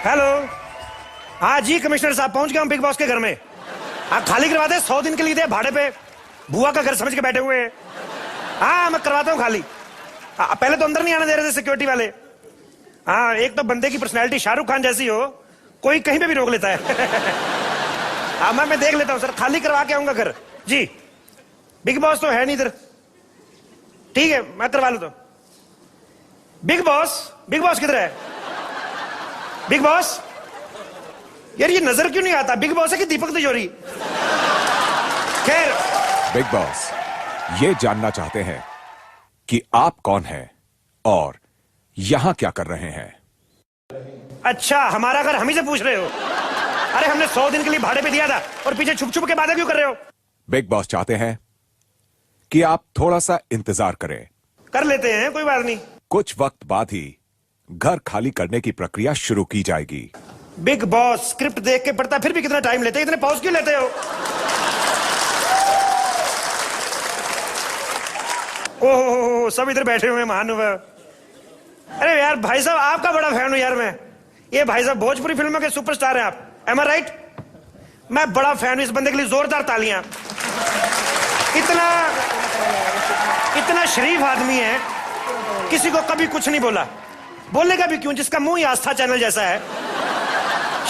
Hello. हाँ जी commissioner साहब, पहुंच गया हूँ बिग बॉस के घर में। हाँ खाली करवा दे, 100 दिन के लिए दे भाड़े पे। बुआ का घर समझ के बैठे हुए हैं। हाँ मैं करवाता हूँ खाली। पहले तो अंदर नहीं आने दे रहे थे सिक्योरिटी वाले। हाँ एक तो बंदे की पर्सनैलिटी शाहरुख खान जैसी हो, कोई कहीं पे भी रोक लेता है। हाँ मैं देख लेता हूँ सर, खाली करवा के आऊंगा घर जी। बिग बॉस तो है नहीं इधर, ठीक है मैं करवा लेता हूँ। बिग बॉस किधर है? बिग बॉस यार ये नजर क्यों नहीं आता? बिग बॉस है कि दीपक तिजोरी? खैर बिग बॉस ये जानना चाहते हैं कि आप कौन हैं और यहां क्या कर रहे हैं। अच्छा हमारा घर हम ही से पूछ रहे हो? अरे हमने 100 दिन के लिए भाड़े पे दिया था और पीछे छुप छुप के बातें क्यों कर रहे हो? बिग बॉस चाहते हैं कि आप थोड़ा सा इंतजार करें। कर लेते हैं, कोई बात नहीं। कुछ वक्त बाद ही घर खाली करने की प्रक्रिया शुरू की जाएगी। बिग बॉस स्क्रिप्ट देख के पढ़ता फिर भी कितना टाइम लेते, इतने पॉज क्यों लेते हो? ओहो सब इधर बैठे हुए हैं महानुभाव। अरे यार भाई साहब आपका बड़ा फैन हूं यार मैं। ये भाई साहब भोजपुरी फिल्मों के सुपरस्टार हैं आप, एम आई राइट? मैं बड़ा फैन हूं इस बंदे के लिए, जोरदार तालियां। इतना शरीफ आदमी है, किसी को कभी कुछ नहीं बोला, बोलेगा भी क्यों जिसका मुंह ही आस्था चैनल जैसा है।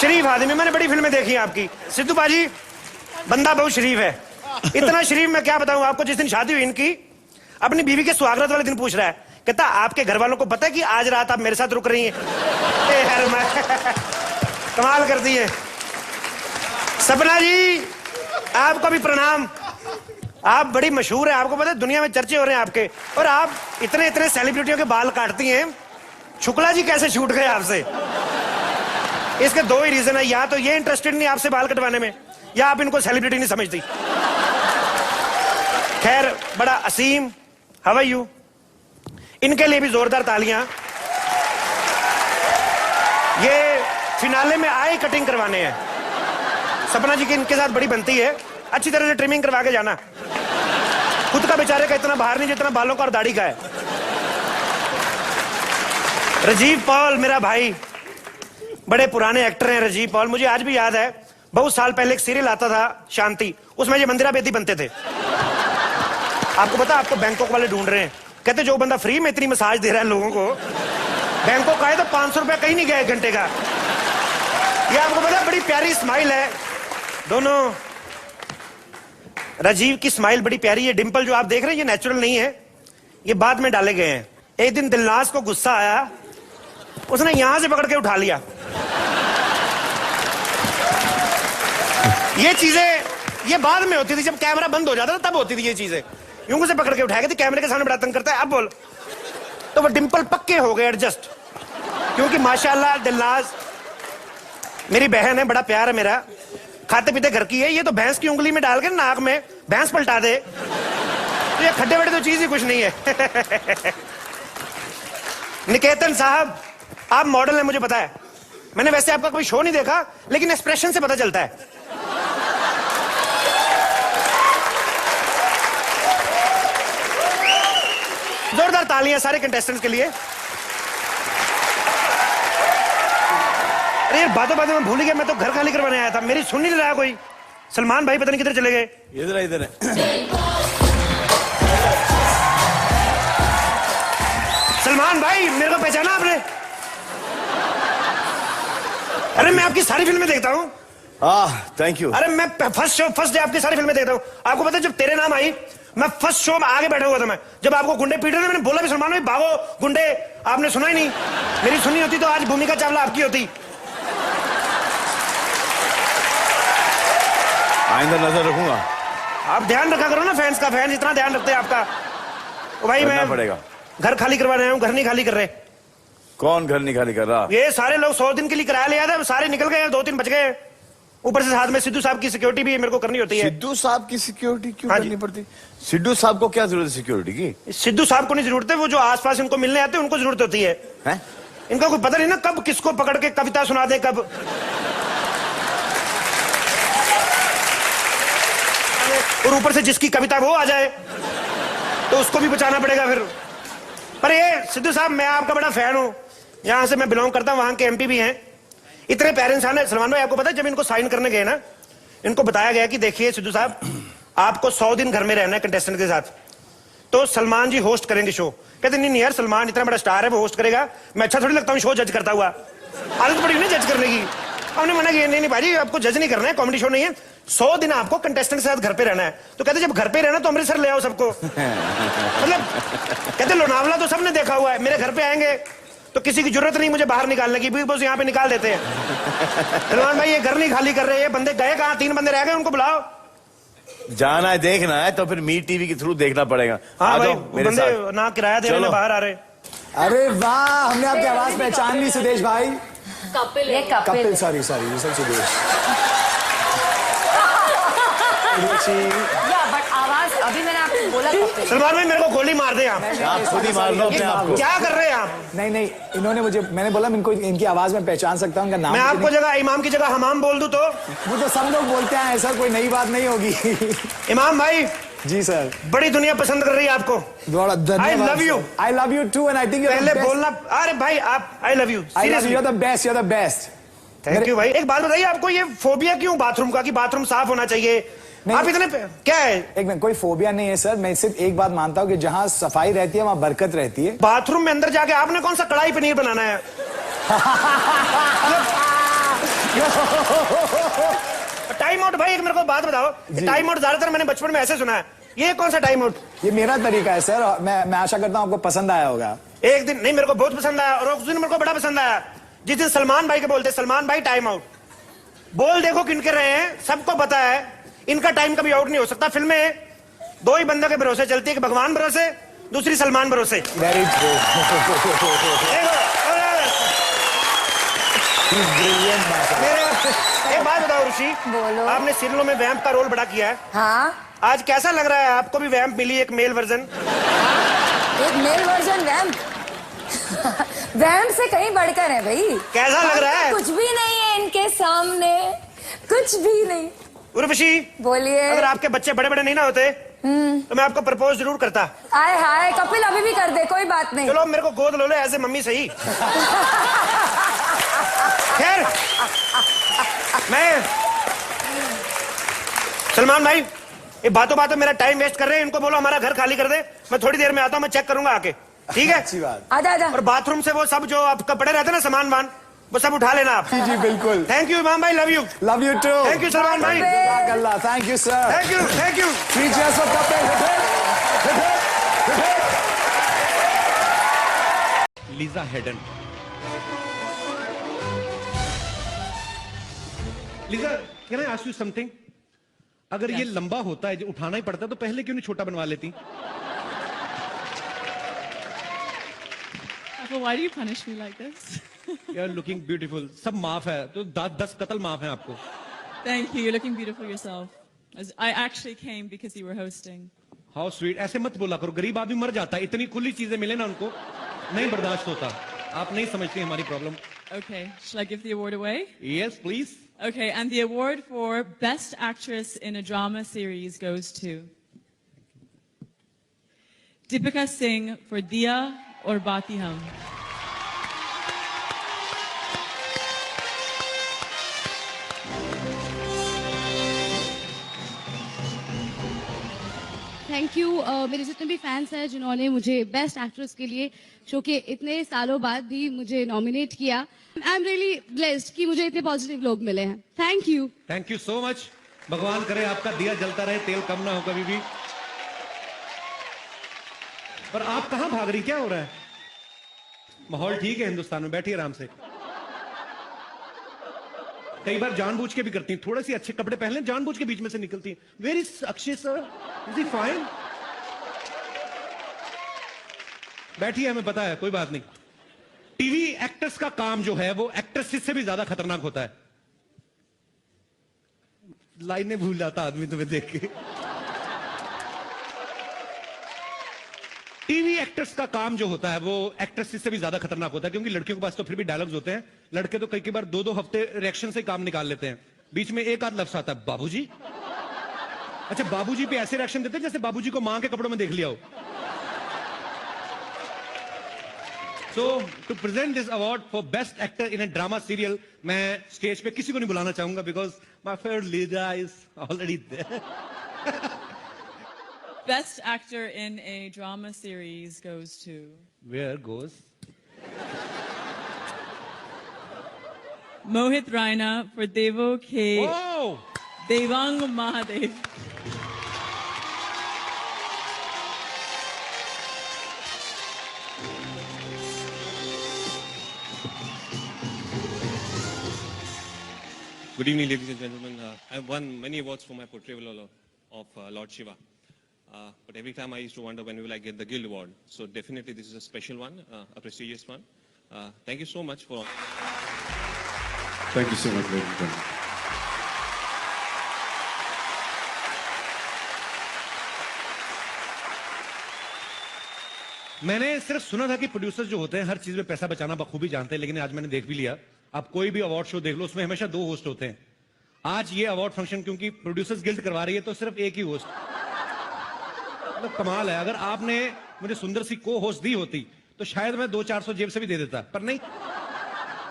शरीफ आदमी, मैंने बड़ी फिल्में देखी हैं आपकी। सिद्धू बाजी बंदा बहुत शरीफ है, इतना शरीफ मैं क्या बताऊं आपको। जिस दिन शादी हुई इनकी, अपनी बीवी के स्वागत वाले दिन पूछ रहा है, कहता आपके घर वालों को पता है कि आज रात आप मेरे साथ रुक रही हैं? कमाल कर दी है। सपना जी आपको भी प्रणाम, आप बड़ी मशहूर है, आपको पता है दुनिया में चर्चे हो रहे हैं आपके। और आप इतने इतने सेलिब्रिटियों के बाल काटती हैं, शुक्ला जी कैसे छूट गए आपसे? इसके दो ही रीजन है, या तो ये इंटरेस्टेड नहीं आपसे बाल कटवाने में, या आप इनको सेलिब्रिटी नहीं समझती। खैर बड़ा असीम, हाउ आर यू? इनके लिए भी जोरदार तालियां। ये फिनाले में आई कटिंग करवाने हैं। सपना जी की इनके साथ बड़ी बनती है, अच्छी तरह से ट्रिमिंग करवा के जाना। खुद का बेचारे का इतना बाहर नहीं जितना बालों का और दाढ़ी का है। राजीव पॉल मेरा भाई, बड़े पुराने एक्टर हैं राजीव पॉल। मुझे आज भी याद है, बहुत साल पहले एक सीरियल आता था शांति, उसमें ये मंदिरा बेदी बनते थे। आपको पता, आपको बैंकॉक वाले ढूंढ रहे हैं, कहते जो बंदा फ्री में इतनी मसाज दे रहा है लोगों को, बैंकॉक आए तो 500 रुपया कहीं नहीं गया 1 घंटे का। ये आपको पता, बड़ी प्यारी स्माइल है दोनों। राजीव की स्माइल बड़ी प्यारी है। डिंपल जो आप देख रहे हैं ये नेचुरल नहीं है, ये बाद में डाले गए हैं। एक दिन दिलनाज को गुस्सा आया, उसने यहां से पकड़ के उठा लिया। ये चीजें ये बाद में होती थी, जब कैमरा बंद हो जाता था तब होती थी ये चीजें। यूं से पकड़ के उठाया कि कैमरे के सामने बड़ा तंग करता है, अब बोल। तो वो डिंपल पक्के हो गए एडजस्ट, क्योंकि माशाल्लाह दिलनाज मेरी बहन है, बड़ा प्यार है मेरा, खाते पीते घर की है। ये तो भैंस की उंगली में डाल के नाक में भैंस पलटा दे, तो ये खड्डे वड्डे तो चीज ही कुछ नहीं है। निकेतन साहब आप मॉडल हैं मुझे पता है, मैंने वैसे आपका कोई शो नहीं देखा, लेकिन एक्सप्रेशन से पता चलता है। जोरदार तालियां सारे कंटेस्टेंट्स के लिए। अरे यार बातों में भूल गया, मैं तो घर खाली करवाने आया था, मेरी सुन नहीं रहा कोई। सलमान भाई पता नहीं किधर चले गए। इधर है सलमान भाई, मेरे को पहचाना आपने? अरे मैं आपकी सारी फिल्में देखता हूँ। Thank you. अरे मैं फर्स्ट डे आपकी सारी फिल्में देखता हूँ। आपको पता है जब तेरे नाम आई, मैं फर्स्ट शो में आगे बैठा हुआ था। मैं जब आपको गुंडे पीट रहे थे, मैंने बोला भी सलमान भाई भागो गुंडे, आपने सुना ही नहीं। मेरी सुनी होती तो आज भूमिका चावला आपकी होती। आइंदा नजर रखूंगा। आप ध्यान रखा करो ना, फैंस का, फैन इतना ध्यान रखते हैं आपका। ओ भाई मैं पड़ेगा। घर खाली करवा रहा हूँ, घर नहीं खाली कर रहे। कौन घर नहीं खाली कर रहा? ये सारे लोग 100 दिन के लिए किराया लिया था, सारे निकल गए, 2-3 बच गए। ऊपर से साथ में सिद्धू साहब की सिक्योरिटी भी मेरे को करनी होती है। सिद्धू साहब की सिक्योरिटी क्यों हाँ करनी पड़ती? सिद्धू साहब को क्या जरूरत है सिक्योरिटी की? सिद्धू साहब को नहीं जरूरत है, वो जो आसपास इनको मिलने आते हैं उनको जरूरत होती है। इनका कोई पता नहीं ना कब किसको पकड़ के कविता सुना दे कब। और ऊपर से जिसकी कविता वो आ जाए तो उसको भी बचाना पड़ेगा फिर। पर ये सिद्धू साहब मैं आपका बड़ा फैन हूं, यहां से मैं बिलोंग करता हूं, वहां के एमपी भी हैं। इतने प्यारे इंसान है सलमान भाई, आपको पता है जब इनको साइन करने गए ना, इनको बताया गया कि देखिए सिद्धू साहब, आपको 100 दिन घर में रहना है कंटेस्टेंट के साथ, तो सलमान जी होस्ट करेंगे शो। कहते नहीं यार, सलमान इतना बड़ा स्टार है, वो होस्ट करेगा, मैं अच्छा थोड़ी लगता हूँ शो जज करता हुआ, आदत पड़ी ना जज करने की। हमने मना किया, नहीं भाई आपको जज नहीं करना है, कॉमेडी शो नहीं है, 100 दिन आपको कंटेस्टेंट के साथ घर पे रहना है। तो कहते जब घर पे रहना तो अमृतसर ले आओ सबको। मतलब कहते लोनावला तो सबने देखा हुआ है, मेरे घर पे आएंगे तो किसी की जरूरत नहीं मुझे बाहर निकालने की, बिग बॉस यहाँ पे निकाल देते हैं। सलमान भाई ये घर नहीं खाली कर रहे, ये बंदे गए कहाँ, 3 बंदे रह गए, उनको बुलाओ। जाना है देखना है तो फिर मीट टीवी के थ्रू देखना पड़ेगा। हाँ आ भाई, जाओ मेरे बंदे साथ। ना किराया दे रहे बाहर आ रहे। अरे वाह, हमने आपकी आवाज पहचान ली सुदेश भाई। कपिल, ये कपिल, सॉरी सॉरी, सुदेश। या बट आवाज अभी मैंने आपको बोला कपिल। सलमान भाई मेरे को गोली मार दे आप खुद ही मार लो अपने आप को। क्या कर रहे हैं आप? नहीं, इन्होंने मुझे, मैंने बोला इनको इनकी आवाज में पहचान सकता हूँ, इनका नाम। मैं आपको जगह इमाम की जगह हमाम बोल दूं तो? वो तो सब लोग बोलते हैं, ऐसा कोई नई बात नहीं होगी। इमाम भाई जी सर। बड़ी दुनिया पसंद कर रही है आपको। I love you. I love you too and I think you're पहले the best. बोलना, अरे भाई आप I love you. I love you. Seriously. You're the best. You're the best. Thank you भाई। एक बात बताइए, आपको ये फोबिया क्यों बाथरूम का, कि बाथरूम साफ होना चाहिए? नहीं। आप इतने क्या है? एक मिनट, कोई फोबिया नहीं है सर, मैं सिर्फ एक बात मानता हूँ कि जहाँ सफाई रहती है वहाँ बरकत रहती है। बाथरूम में अंदर जाके आपने कौन सा कढ़ाई पनीर बनाना है? टाइम आउट भाई, एक मेरे को बात बताओ, टाइम आउट ज्यादातर मैंने बचपन में ऐसे सुना है, ये कौन सा टाइम आउट? ये मेरा तरीका है सर, और मैं आशा करता हूँ आपको पसंद आया होगा। एक दिन नहीं, मेरे को बहुत पसंद आया, और उस दिन मेरे को बड़ा पसंद आया जिस दिन सलमान भाई के बोलते, सलमान भाई टाइम आउट। बोल देखो किनके रहे हैं, सबको पता है इनका टाइम कभी आउट नहीं हो सकता। फिल्में 2 ही बंदों के भरोसे चलती है, कि भगवान भरोसे, दूसरी सलमान भरोसे। Very true. एक बात बताओ ऋषि, बोलो। आपने सीरियलों में वैम्प का रोल बड़ा किया है, हाँ, आज कैसा लग रहा है आपको भी वैम्प मिली, एक मेल वर्जन? एक मेल वर्जन वैम्प। वैम्प से कहीं बढ़कर है भाई। कैसा लग रहा है? कुछ भी नहीं है इनके सामने, कुछ भी नहीं। उर्वशी, बोलिए। अगर आपके बच्चे बड़े बड़े नहीं ना होते तो मैं आपको प्रपोज जरूर करता। आय हाय कपिल, अभी भी कर दे, कोई बात नहीं। चलो मेरे को गोद लो ऐसे मम्मी सही। खैर मैं, सलमान भाई ये बातों बातों मेरा टाइम वेस्ट कर रहे हैं, इनको बोलो हमारा घर खाली कर दे, मैं थोड़ी देर में आता हूँ, मैं चेक करूंगा आके, ठीक है? अच्छी बात। आजा आजा। और बाथरूम से वो सब जो आप कपड़े रहते हैं ना, सामान वान, वो सब उठा लेना आप। जी बिल्कुल। थैंक यू इमाम भाई, love you. Love you too. Thank you Salman भाई। Allah, thank you sir. Thank you, thank you. 3 cheers for Kapil. Lisa Haydon. Lisa, can I ask you something? अगर ये लंबा होता है, जो उठाना ही पड़ता है, तो पहले क्यों नहीं छोटा बनवा लेती? Well, why do you punish me like this? You are looking beautiful. सब माफ है, तो 10 कत्ल माफ है आपको। Thank you. You're looking beautiful yourself. I actually came because you were hosting. How sweet. ऐसे मत बोला करो, गरीब आदमी मर जाता है, इतनी खुली चीजें मिले ना उनको, नहीं बर्दाश्त होता। आप नहीं समझती हमारी problem. Okay. Shall I give the award away? Yes please. Okay. And the award for Best Actress in a Drama Series goes to Deepika Singh for Diya or Bati Hum. Thank you. मेरे जितने भी fans हैं जिन्होंने मुझे best actress के लिए show के इतने सालों बाद भी मुझे नॉमिनेट किया, आई एम रियली ब्लेस्ड कि मुझे इतने पॉजिटिव लोग मिले हैं। Thank you. Thank you so much. भगवान करे आपका दिया जलता रहे, तेल कम ना हो कभी भी। पर आप कहां भाग रही, क्या हो रहा है? माहौल ठीक है हिंदुस्तान में, बैठिए आराम से। कई बार जानबूझ के भी करती हैं, थोड़े से अच्छे कपड़े पहन लें, जानबूझ के बीच में से निकलती हैं। Where is Akshay sir, is he fine? बैठिए, हमें पता है, कोई बात नहीं। टीवी एक्टर्स का काम जो है वो एक्ट्रेसेस से भी ज्यादा खतरनाक होता है। लाइनें भूल जाता आदमी तुम्हें देख के। टीवी एक्टर्स का काम जो होता है वो एक्ट्रेसेस से भी ज्यादा खतरनाक होता है, क्योंकि लड़कियों के पास तो फिर भी डायलॉग्स होते हैं, लड़के तो कई बार 2-2 हफ्ते रिएक्शन से काम निकाल लेते हैं। बीच में एक आध लफ्ज आता है, बाबूजी। अच्छा, बाबूजी पे ऐसे रिएक्शन देते हैं जैसे बाबूजी को मां के कपड़ों में देख लिया हो। So to present this award for best actor in a drama serial, मैं स्टेज पे किसी को नहीं बुलाना चाहूंगा because my favorite leader is already there. Best actor in a drama series goes to... Where goes? Mohit Raina for Devo K. Oh! Devang Mahadev. Good evening, ladies and gentlemen. I have won many awards for my portrayal of Lord Shiva. But every time I used to wonder when will I get the Guild Award. So definitely this is a special one, a prestigious one. Thank you so much for... Thank you so much, ladies and gentlemen. मैंने सिर्फ सुना था कि producers जो होते हैं हर चीज में पैसा बचाना बखूबी जानते हैं, लेकिन आज मैंने देख भी लिया। आप कोई भी अवार्ड शो देख लो, उसमें हमेशा 2 होस्ट होते हैं। आज ये अवार्ड फंक्शन क्योंकि प्रोड्यूसर्स गिल्ड करवा रही है तो सिर्फ एक ही होस्ट। मतलब कमाल है। अगर आपने मुझे सुंदर सी को होस्ट दी होती तो शायद मैं 200-400 जेब से भी दे देता, पर नहीं।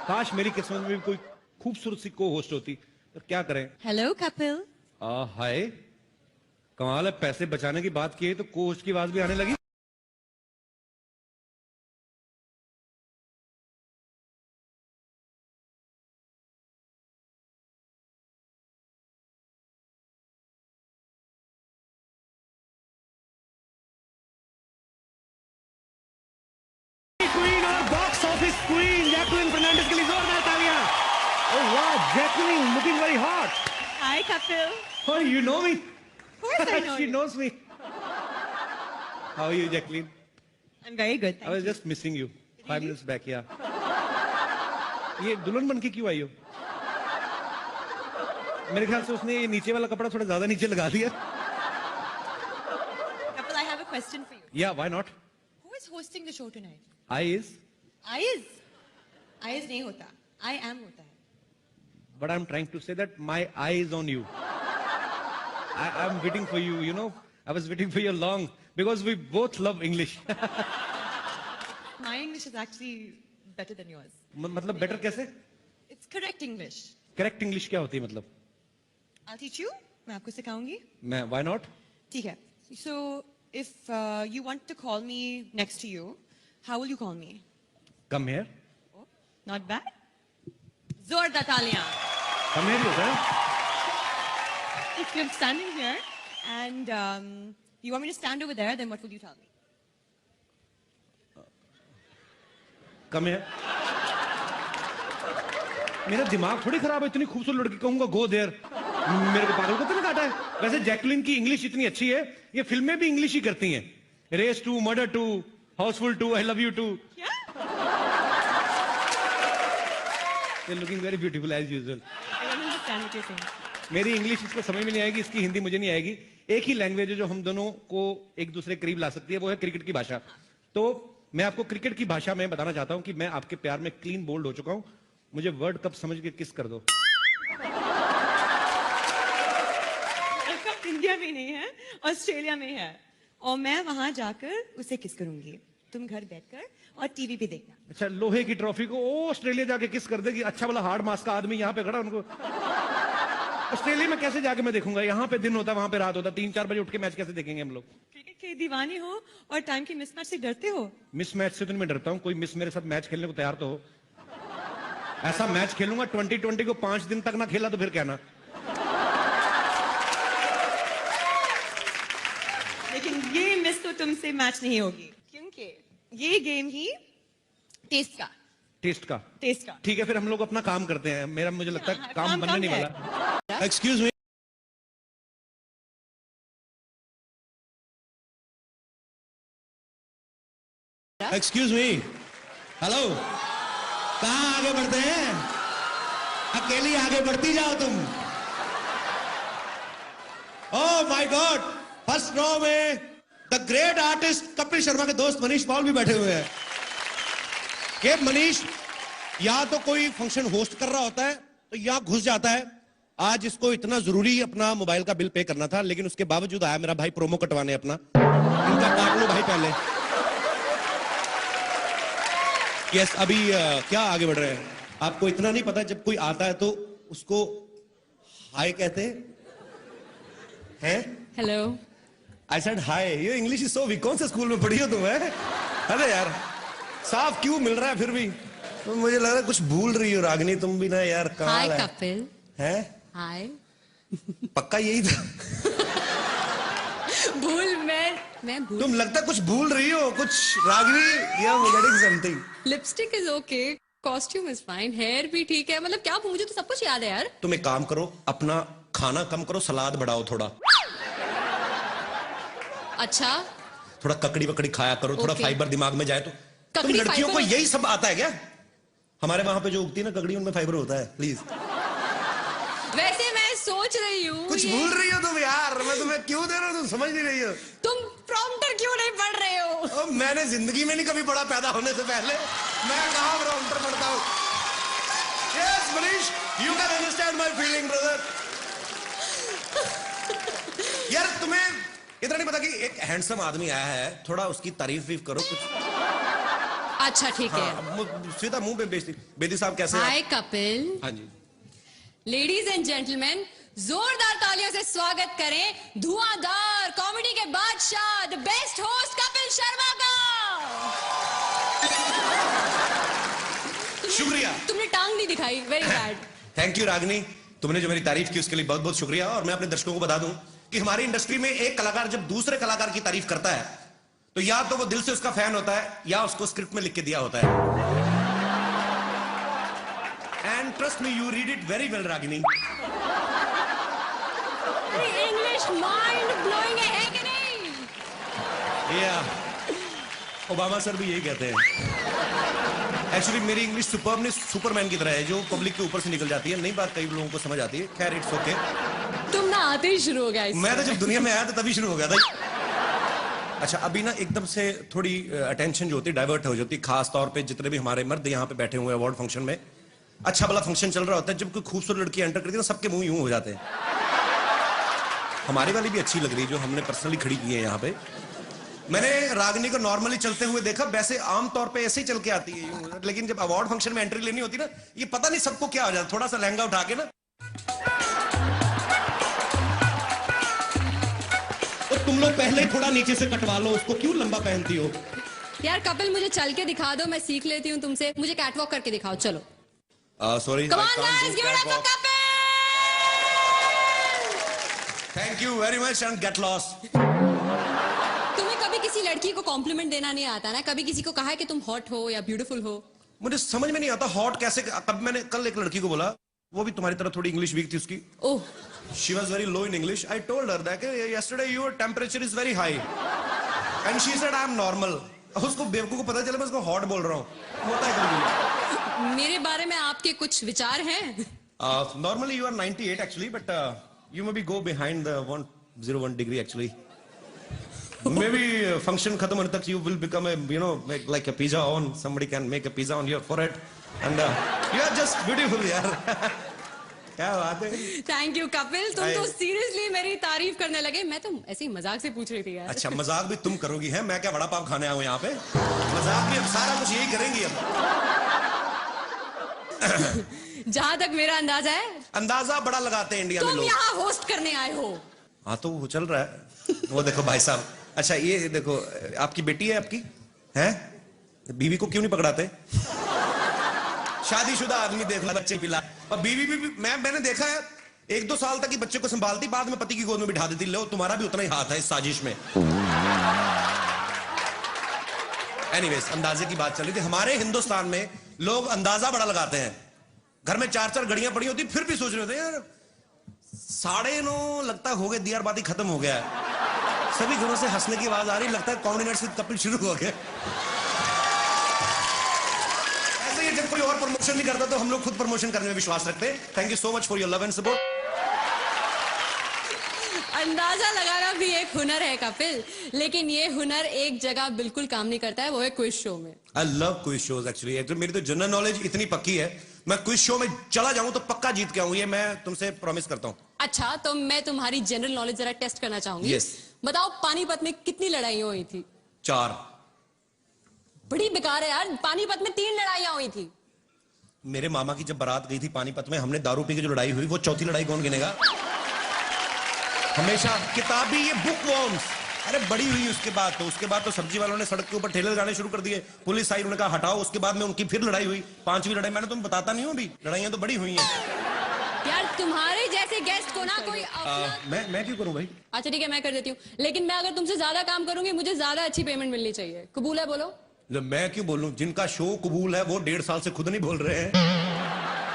काश मेरी किस्मत में भी कोई खूबसूरत सी को होस्ट होती। तो क्या करें। हेलो कपिल। हाय, कमाल है। पैसे बचाने की बात की तो को होस्ट की आवाज भी आने लगी। क्वीन और box office queen Jacqueline Fernandes के लिए जोरदार तालियां। ओह वाह, Jacqueline looking very hot. Hi Kapil. Oh, you know me? Of course I know She you. knows me. How are you, Jacqueline? I'm very good. I was just missing you 5 minutes back. Yeah. ये दुल्हन बन के क्यों आई हो? मेरे ख्याल से उसने ये नीचे वाला कपड़ा थोड़ा ज्यादा नीचे लगा दिया। Kapil, I have a question for you. Yeah, why not? Who is hosting the show tonight? I is, I is नहीं होता. I am होता है. but I'm trying to say that my eye is on you. I'm waiting for you. You know, I was waiting for you long because we both love English. My English is actually better than yours. मतलब better कैसे? It's correct English. Correct English क्या होती है मतलब? I'll teach you. मैं आपको सिखाऊंगी. मैं why not? ठीक है. So if you want to call me next to you, how will you call me? Come here. Oh, not bad. जोरदार तालियां. Come here होता है। If you're standing here and you want me to stand over there, then what will you tell me? Come here. मेरा दिमाग थोड़ी खराब है, इतनी खूबसूरत लड़की कहूंगा गो देयर। मेरे को पागल को तो नहीं काटा है। वैसे जैकलिन की इंग्लिश इतनी अच्छी है, ये फिल्में भी इंग्लिश ही करती हैं। Race 2, murder 2, Housefull 2, I love you 2। They're looking very beautiful as usual. I don't understand what you're saying. मेरी इंग्लिश इसको समझ में नहीं आएगी, इसकी हिंदी मुझे नहीं आएगी। एक ही लैंग्वेज है जो हम दोनों को एक दूसरे के करीब ला सकती है, वो है क्रिकेट की भाषा। तो मैं आपको क्रिकेट की भाषा में बताना चाहता हूं कि मैं आपके प्यार में क्लीन बोल्ड हो चुका हूं। मुझे वर्ल्ड कप समझ के किस कर दो। वर्ल्ड कप इंडिया में नहीं है, ऑस्ट्रेलिया में है, और मैं वहां जाकर उसे किस करूंगी। तुम घर बैठकर और टीवी पे देखना। अच्छा, लोहे की ट्रॉफी को ऑस्ट्रेलिया जाके किस कर देगी। अच्छा वाला हार्ड मास का आदमी यहाँ पे खड़ा, उनको ऑस्ट्रेलिया में कैसे जाके मैं देखूंगा। यहाँ पे दिन होता, वहां पे रात होता। 3-4 बजे उठ के मैच कैसे देखेंगे हम लोग। क्रिकेट के दीवाने हो और टाइम की मिसमैच से डरते हो। मिसमैच से तो मैं डरता हूँ। कोई मिस मेरे साथ मैच खेलने को तैयार तो हो। ऐसा मैच खेलूंगा 2020 को 5 दिन तक ना खेला तो फिर क्या ना। लेकिन ये मिस तो तुमसे मैच नहीं होगी, क्योंकि ये गेम ही टेस्ट का। टेस्ट का? टेस्ट का। ठीक है, फिर हम लोग अपना काम करते हैं। मेरा मुझे लगता है काम बनने नहीं वाला। Excuse me. Excuse me. Hello, कहाँ आगे बढ़ते हैं? अकेली आगे बढ़ती जाओ तुम। Oh my God, first row में the great artist Kapil Sharma के दोस्त मनीष पॉल भी बैठे हुए हैं। ये मनीष या तो कोई फंक्शन होस्ट कर रहा होता है तो यहाँ घुस जाता है। आज इसको इतना जरूरी अपना मोबाइल का बिल पे करना था, लेकिन उसके बावजूद आया मेरा भाई प्रोमो कटवाने अपना। इनका काट लो भाई पहले। यस अभी क्या आगे बढ़ रहे हैं? आपको इतना नहीं पता जब कोई आता है तो उसको हाय कहते हैं? Hello. आई सेड हाय। ये इंग्लिश इज सो वीक। कौन से स्कूल में पढ़ी हो तुम? है अरे यार साफ क्यों मिल रहा है फिर भी? तो मुझे लग रहा है कुछ भूल रही हो रागिनी तुम भी ना यार। हाय कहाँ कपिल। है? हाय। पक्का यही था? भूल मैं भूल। तुम लगता कुछ भूल रही हो कुछ रागिनी या getting something. Lipstick is okay, costume is fine, hair भी ठीक है, मतलब क्या मुझे तो सब कुछ याद है यार। तुम एक काम करो, अपना खाना कम करो, सलाद बढ़ाओ थोड़ा। अच्छा थोड़ा ककड़ी वकड़ी खाया करो, थोड़ा Okay. फाइबर दिमाग में जाए तो। तुम ककड़ी लड़कियों को फाइबर? यही सब आता है क्या? हमारे वहां पे जो उगती है ना ककड़ी, उनमें फाइबर होता है। प्लीज वैसे मैं सोच रही हूँ कुछ भूल रही हो तुम यार। मैं तुम्हें क्यों दे रहा हूँ, तुम समझ नहीं रही हो। तुम प्रॉम्प्टर क्यों नहीं पढ़ रहे हो? मैंने जिंदगी में नहीं कभी पढ़ा पैदा होने से पहले। मैं कहाँ प्रॉम्प्टर पढ़ता हूँ। Yes Manish, you can understand my feeling brother. यार तुम्हें इतना नहीं पता कि एक हैंडसम आदमी आया है, थोड़ा उसकी तारीफ वीफ करो कुछ। अच्छा ठीक है। हाँ, सीधा मुंह पे बेइज्जती। बेदी साहब कैसे हैं? हाय कपिल। हाँ जी। लेडीज एंड जेंटलमैन, जोरदार तालियों से स्वागत करें धुआंधार कॉमेडी के बादशाह, the best host Kapil Sharma का। शुक्रिया। तुमने टांग नहीं दिखाई, very bad. Thank you Ragini, तुमने जो मेरी तारीफ की उसके लिए बहुत बहुत शुक्रिया। और मैं अपने दर्शकों को बता दूं कि हमारी इंडस्ट्री में एक कलाकार जब दूसरे कलाकार की तारीफ करता है तो या तो वो दिल से उसका फैन होता है या उसको स्क्रिप्ट में लिख के दिया होता है। And trust me, you read it very well Ragini. English mind blowing है कि नहीं? या ओबामा सर भी यही कहते हैं। एक्चुअली मेरी इंग्लिश सुपरमनी सुपरमैन की तरह है जो पब्लिक के ऊपर से निकल जाती है। नई बात कई लोगों को समझ आती है। खैर इट्स ओके। तुम ना आते ही शुरू हो गया इससे। मैं तो जब दुनिया में आया था तभी शुरू हो गया था। अच्छा अभी ना एकदम से थोड़ी अटेंशन जो होती है डाइवर्ट हो जाती है, खास तौर पे जितने भी हमारे मर्द यहाँ पे बैठे हुए अवार्ड फंक्शन में। अच्छा भला फंक्शन चल रहा होता है, जब कोई खूबसूरत लड़की एंटर करती है ना सबके मुंह यूं हो जाते हैं। हमारी वाली भी अच्छी लग रही है जो हमने पर्सनली खड़ी की है यहाँ पे। मैंने रागिनी को नॉर्मली चलते हुए देखा, वैसे आमतौर पे ऐसे ही चल के आती है यूं, लेकिन जब अवार्ड फंक्शन में एंट्री लेनी होती ना, ये पता नहीं सबको क्या हो जाता, थोड़ा सा लहंगा उठा के ना तो तुम लोग पहले थोड़ा नीचे से कटवा लो उसको, क्यों लंबा पहनती हो? यार कपिल मुझे चल के दिखा दो, मैं सीख लेती हूँ तुमसे। मुझे कैटवॉक करके दिखाओ, चलो। Sorry. Come on guys, give it up for Kapil! Thank you very much and get lost. तुम्हें कभी किसी लड़की को कॉम्प्लीमेंट देना नहीं आता ना? कभी किसी को कहा है कि तुम हॉट हो या ब्यूटीफुल हो? मुझे समझ में नहीं आता हॉट कैसे। कब मैंने कल एक लड़की को बोला, वो भी तुम्हारी तरह थोड़ी इंग्लिश वीक थी उसकी। ओह She was very low in English. I told her that yesterday your temperature is very high, and she said I am normal. उसको बेवकूफ को पता चला मैं उसको हॉट बोल रहा हूँ। होता है कभी। मेरे बारे में आपके कुछ विचार हैं? Normally you are 98 actually, but you maybe go behind the 101 degree actually. Maybe function खत्म होने तक you will become a like a pizza on. Somebody can make a pizza on your forehead, and you are just beautiful यार। क्या बात है। Thank you Kapil, तुम तो seriously मेरी तारीफ करने लगे। मैं तो ऐसे ही मजाक से पूछ रही थी यार। अच्छा मजाक भी तुम करोगी है? मैं क्या बड़ा पाव खाने आया हूँ यहाँ पे? मजाक भी अब सारा कुछ यही करेंगी अब। जहां तक मेरा अंदाजा है, अंदाजा बड़ा लगाते हैं इंडिया में तुम लोग। यहाँ होस्ट करने आए हो। हाँ तो वो चल रहा है। वो देखो भाई साहब। अच्छा ये देखो, आपकी बेटी है आपकी है? बीवी को क्यों नहीं पकड़ाते? शादीशुदा आदमी देख लो, बच्चे पिला। और बीवी भी मैंने देखा है 1-2 साल तक ही बच्चे को संभालती, बाद में पति की गोद में बिठा देती। लो तुम्हारा भी उतना ही हाथ है इस साजिश में। एनीवेज अंदाजे की बात चल रही थी। हमारे हिंदुस्तान में लोग अंदाजा बड़ा लगाते हैं। घर में 4-4 घड़ियां पड़ी होती, फिर भी सोच रहे होते हैं यार 9:30 लगता हो गए, दियार बाती खत्म हो गया है। सभी घरों से हंसने की आवाज आ रही, लगता है कॉमेडी नाइट विद कपिल शुरू हो गया। ऐसे ही जब कोई और प्रमोशन नहीं करता तो हम लोग खुद प्रमोशन करने में विश्वास रखते हैं। Thank you so much for your love and support. अंदाजा लगाना भी एक हुनर है कपिल, लेकिन ये हुनर एक जगह बिल्कुल काम नहीं करता है, वो है क्विज शो में। I love quiz shows actually. मेरी तो जनरल नॉलेज इतनी पक्की है, मैं क्विज शो में चला जाऊं तो पक्का जीत के आऊं, ये मैं तुमसे प्रॉमिस करता हूं। अच्छा तो मैं तुम्हारी जनरल नॉलेज जरा टेस्ट करना चाहूंगी। Yes. बताओ पानीपत में कितनी लड़ाई हुई थी? 4। बड़ी बेकार है यार, पानीपत में 3 लड़ाइयां हुई थी। मेरे मामा की जब बारात गई थी पानीपत में, हमने दारू पी के जो लड़ाई हुई, वो चौथी लड़ाई कौन गिनेगा? हमेशा किताबी ये बुक वॉर्म्स। अरे बड़ी हुई उसके बाद तो सब्जी वालों ने सड़क के ऊपर ठेले लगाने शुरू कर दिए, पुलिस आई, उन्होंने कहा हटाओ, उसके बाद में उनकी फिर लड़ाई हुई, 5वीं लड़ाई। मैंने तुम्हें बताता नहीं हूं अभी, लड़ाइयां तो बड़ी हुई हैं यार तुम्हारे जैसे गेस्ट को ना कोई मैं क्यों करूं भाई? अच्छा ठीक है, मैं कर देती हूँ, लेकिन मैं अगर तुमसे ज्यादा काम करूंगी मुझे ज्यादा अच्छी पेमेंट मिलनी चाहिए। कबूल है? बोलो। मैं क्यों बोलूं? जिनका शो कबूल है वो 1.5 साल से खुद नहीं बोल रहे हैं।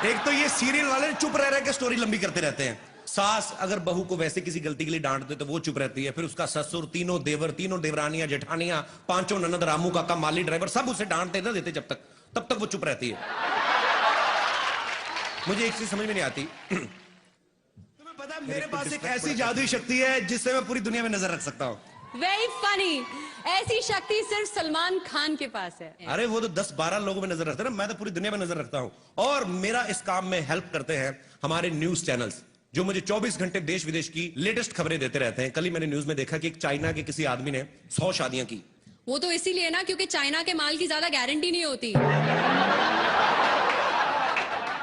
एक तो ये सीरियल वाले चुप रह के स्टोरी लंबी करते रहते हैं। सास अगर बहू को वैसे किसी गलती के लिए डांट दे तो वो चुप रहती है, फिर उसका ससुर, तीनों देवर, तीनों देवरानियां, जेठानियां, 5 ननद, रामू काका, माली ड्राइवर, सब उसे डांटते ना देते तब तक वो चुप रहती है। मुझे एक चीज समझ में नहीं आती, तुम्हें पता है मेरे पास एक ऐसी जादुई शक्ति है जिससे मैं पूरी दुनिया में नजर रख सकता हूँ। Very funny. ऐसी शक्ति सिर्फ सलमान खान के पास है। अरे वो तो 10-12 लोगों में नजर रखते हैं ना, मैं तो पूरी दुनिया में नजर रखता हूं। और मेरा इस काम में हेल्प करते हैं हमारे न्यूज चैनल्स, जो मुझे 24 घंटे देश विदेश की लेटेस्ट खबरें देते रहते हैं। कल ही मैंने न्यूज में देखा कि एक चाइना के किसी आदमी ने 100 शादियां की। वो तो इसीलिए ना क्योंकि चाइना के माल की ज्यादा गारंटी नहीं होती।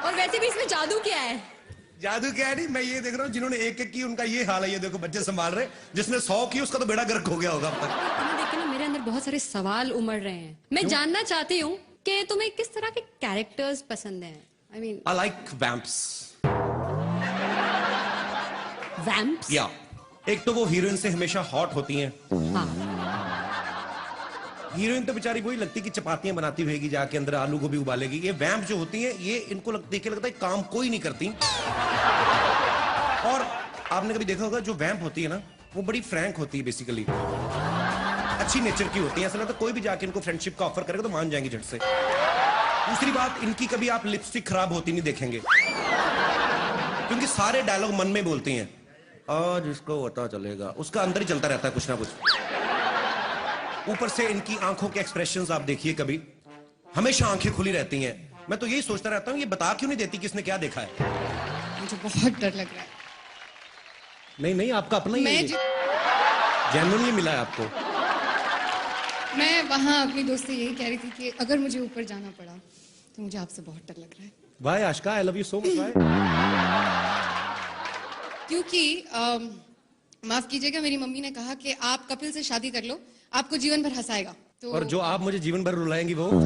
और वैसे भी इसमें जादू क्या है? जादू क्या है? नहीं, मैं ये देख रहा हूँ जिन्होंने एक की उनका ये हाल है। ये देखो बच्चे संभाल रहे, जिसने 100 की उसका तो बेड़ा गर्क हो गया होगा अब तक। तुम्हें देख के ना मेरे अंदर बहुत सारे सवाल उमड़ रहे हैं। मैं जानना चाहती हूँ कि तुम्हें किस तरह के कैरेक्टर्स पसंद हैं? I mean, I like vamps. Vamps? या एक तो वो हीरोइन से हमेशा हॉट होती हैं। हाँ। हीरोइन तो बेचारी वही लगती कि चपातियां बनाती होगी जाके, अंदर आलू गोभी उबालेगी। ये वैम्प जो होती हैं, ये इनको देख के लगता है काम कोई नहीं करती। और आपने कभी देखा होगा जो वैम्प होती है ना, वो बड़ी फ्रैंक होती है, बेसिकली अच्छी नेचर की होती है। ऐसा लगता है कोई भी जाके इनको फ्रेंडशिप का ऑफर करेगा तो मान जाएंगे झट से। दूसरी बात, इनकी कभी आप लिपस्टिक खराब होती नहीं देखेंगे, क्योंकि सारे डायलॉग मन में बोलती हैं। आज इसको पता चलेगा, उसका अंदर ही चलता रहता है कुछ ना कुछ। ऊपर से इनकी आंखों के एक्सप्रेशंस आप देखिए, कभी हमेशा आंखें खुली रहती हैं। मैं तो यही सोचता रहता हूं, ये बता क्यों नहीं देती किसने क्या देखा है। मुझे बहुत डर लग रहा है। नहीं, आपका अपना ही जेन्युइनली मिला है आपको। मैं वहाँ अपनी दोस्त से यही कह रही थी कि अगर मुझे ऊपर जाना पड़ा तो मुझे आपसे बहुत डर लग रहा है। Why Ashika, I love you so much. Why? क्योंकि माफ कीजिएगा, मेरी मम्मी ने कहा कि आप कपिल से शादी कर लो, आपको जीवन भर हंसाएगा। तो और जो आप मुझे जीवन भर रुलाएंगी वो? हीरो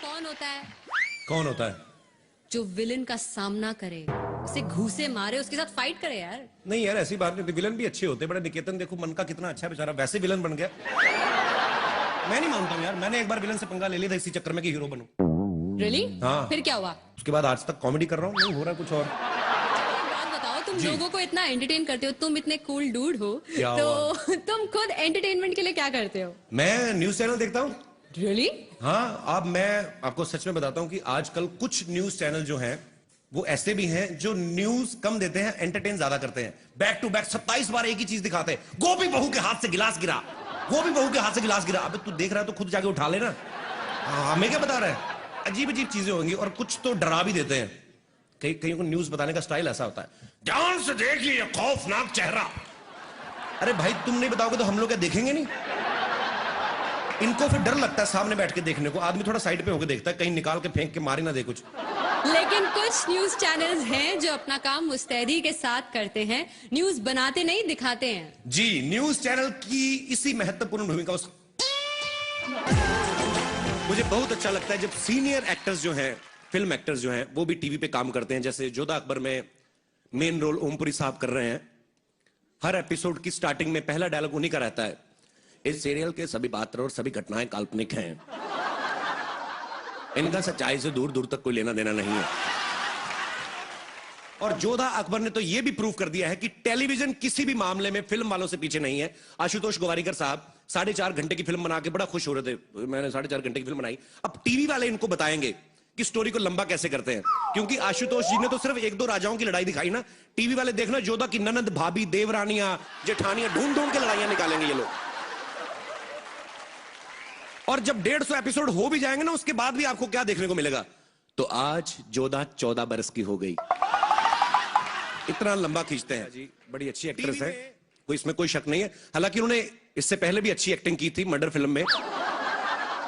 कौन होता है? कौन होता है? जो विलन का सामना करे, उसे घूसे मारे, उसके साथ फाइट करे यार। नहीं यार, ऐसी बात नहीं, विलन भी अच्छे होते हैं। बड़ा निकेतन देखो, मन का कितना अच्छा बेचारा, वैसे विलन बन गया। मैं नहीं मानता हूँ यार, मैंने एक बार विलन से पंगा ले लिया था इसी चक्कर में कि हीरो बनूं। Really? हाँ। फिर क्या हुआ? उसके बाद आज तक कॉमेडी कर रहा हूँ, नहीं हो रहा कुछ और। बात बताओ, तुम लोगों को इतना एंटरटेन करते हो, तुम इतने कूल डूड हो, तो तुम खुद एंटरटेनमेंट के लिए क्या करते हो? मैं न्यूज चैनल देखता हूँ। Really? हाँ, अब मैं आपको सच में बताता हूँ कि आजकल कुछ न्यूज चैनल जो हैं वो ऐसे भी हैं जो न्यूज कम देते हैं, एंटरटेन ज्यादा करते हैं। बैक टू बैक 27 बार एक ही चीज दिखाते हैं। गोभी बहू के हाथ से गिलास गिरा, गोभी बहू के हाथ से गिलास गिरा। अबे तू देख रहा है तो खुद जाके उठा लेना। हमें क्या बता रहा है? अजीब अजीब चीजें होंगी, और कुछ तो डरा भी देते हैं। कहीं को न्यूज बताने का स्टाइल ऐसा होता है, ध्यान से देखिए खौफनाक चेहरा। अरे भाई, तुम नहीं बताओगे तो हम लोग क्या देखेंगे नहीं? इनको फिर डर लगता है सामने बैठ के देखने को। आदमी थोड़ा साइड पे होकर देखता है, कहीं निकाल के फेंक के मारे ना दे कुछ। लेकिन कुछ न्यूज चैनल्स हैं जो अपना काम मुस्तैदी के साथ करते हैं, न्यूज बनाते नहीं दिखाते हैं। जी, न्यूज चैनल की इसी महत्वपूर्ण भूमिका मुझे बहुत अच्छा लगता है जब सीनियर एक्टर्स जो हैं, फिल्म एक्टर्स जो हैं, वो भी टीवी पे काम करते हैं। जैसे जोधा अकबर में मेन रोल ओमपुरी साहब कर रहे हैं। हर एपिसोड की स्टार्टिंग में पहला डायलॉग उन्हीं का रहता है, इस सीरियल के सभी पात्र और सभी घटनाएं काल्पनिक हैं, इनका सच्चाई से दूर दूर तक कोई लेना देना नहीं है। और जोधा अकबर ने तो यह भी प्रूव कर दिया है कि टेलीविजन किसी भी मामले में फिल्म वालों से पीछे नहीं है। आशुतोष गोवारिकर साहब 4.5 घंटे की फिल्म बना के बड़ा खुश हो रहे थे, मैंने 4.5 घंटे की फिल्म बनाई। अब टीवी वाले इनको बताएंगे कि स्टोरी को लंबा कैसे करते हैं, क्योंकि आशुतोष जी ने तो सिर्फ 1-2 राजाओं की लड़ाई दिखाई ना। टीवी वाले देखना, जोधा की ननद, भाभी, देवरानियां, जेठानियां, ढूंढ ढूंढ के लड़ाइयां निकालेंगे ये लोग। और जब 150 एपिसोड हो भी जाएंगे ना, उसके बाद भी आपको क्या देखने को मिलेगा? तो आज जोधा 14 बरस की हो गई। इतना लंबा खींचते हैं जी। बड़ी अच्छी एक्ट्रेस है, कोई इसमें कोई शक नहीं है। हालांकि उन्होंने इससे पहले भी अच्छी एक्टिंग की थी मर्डर फिल्म में,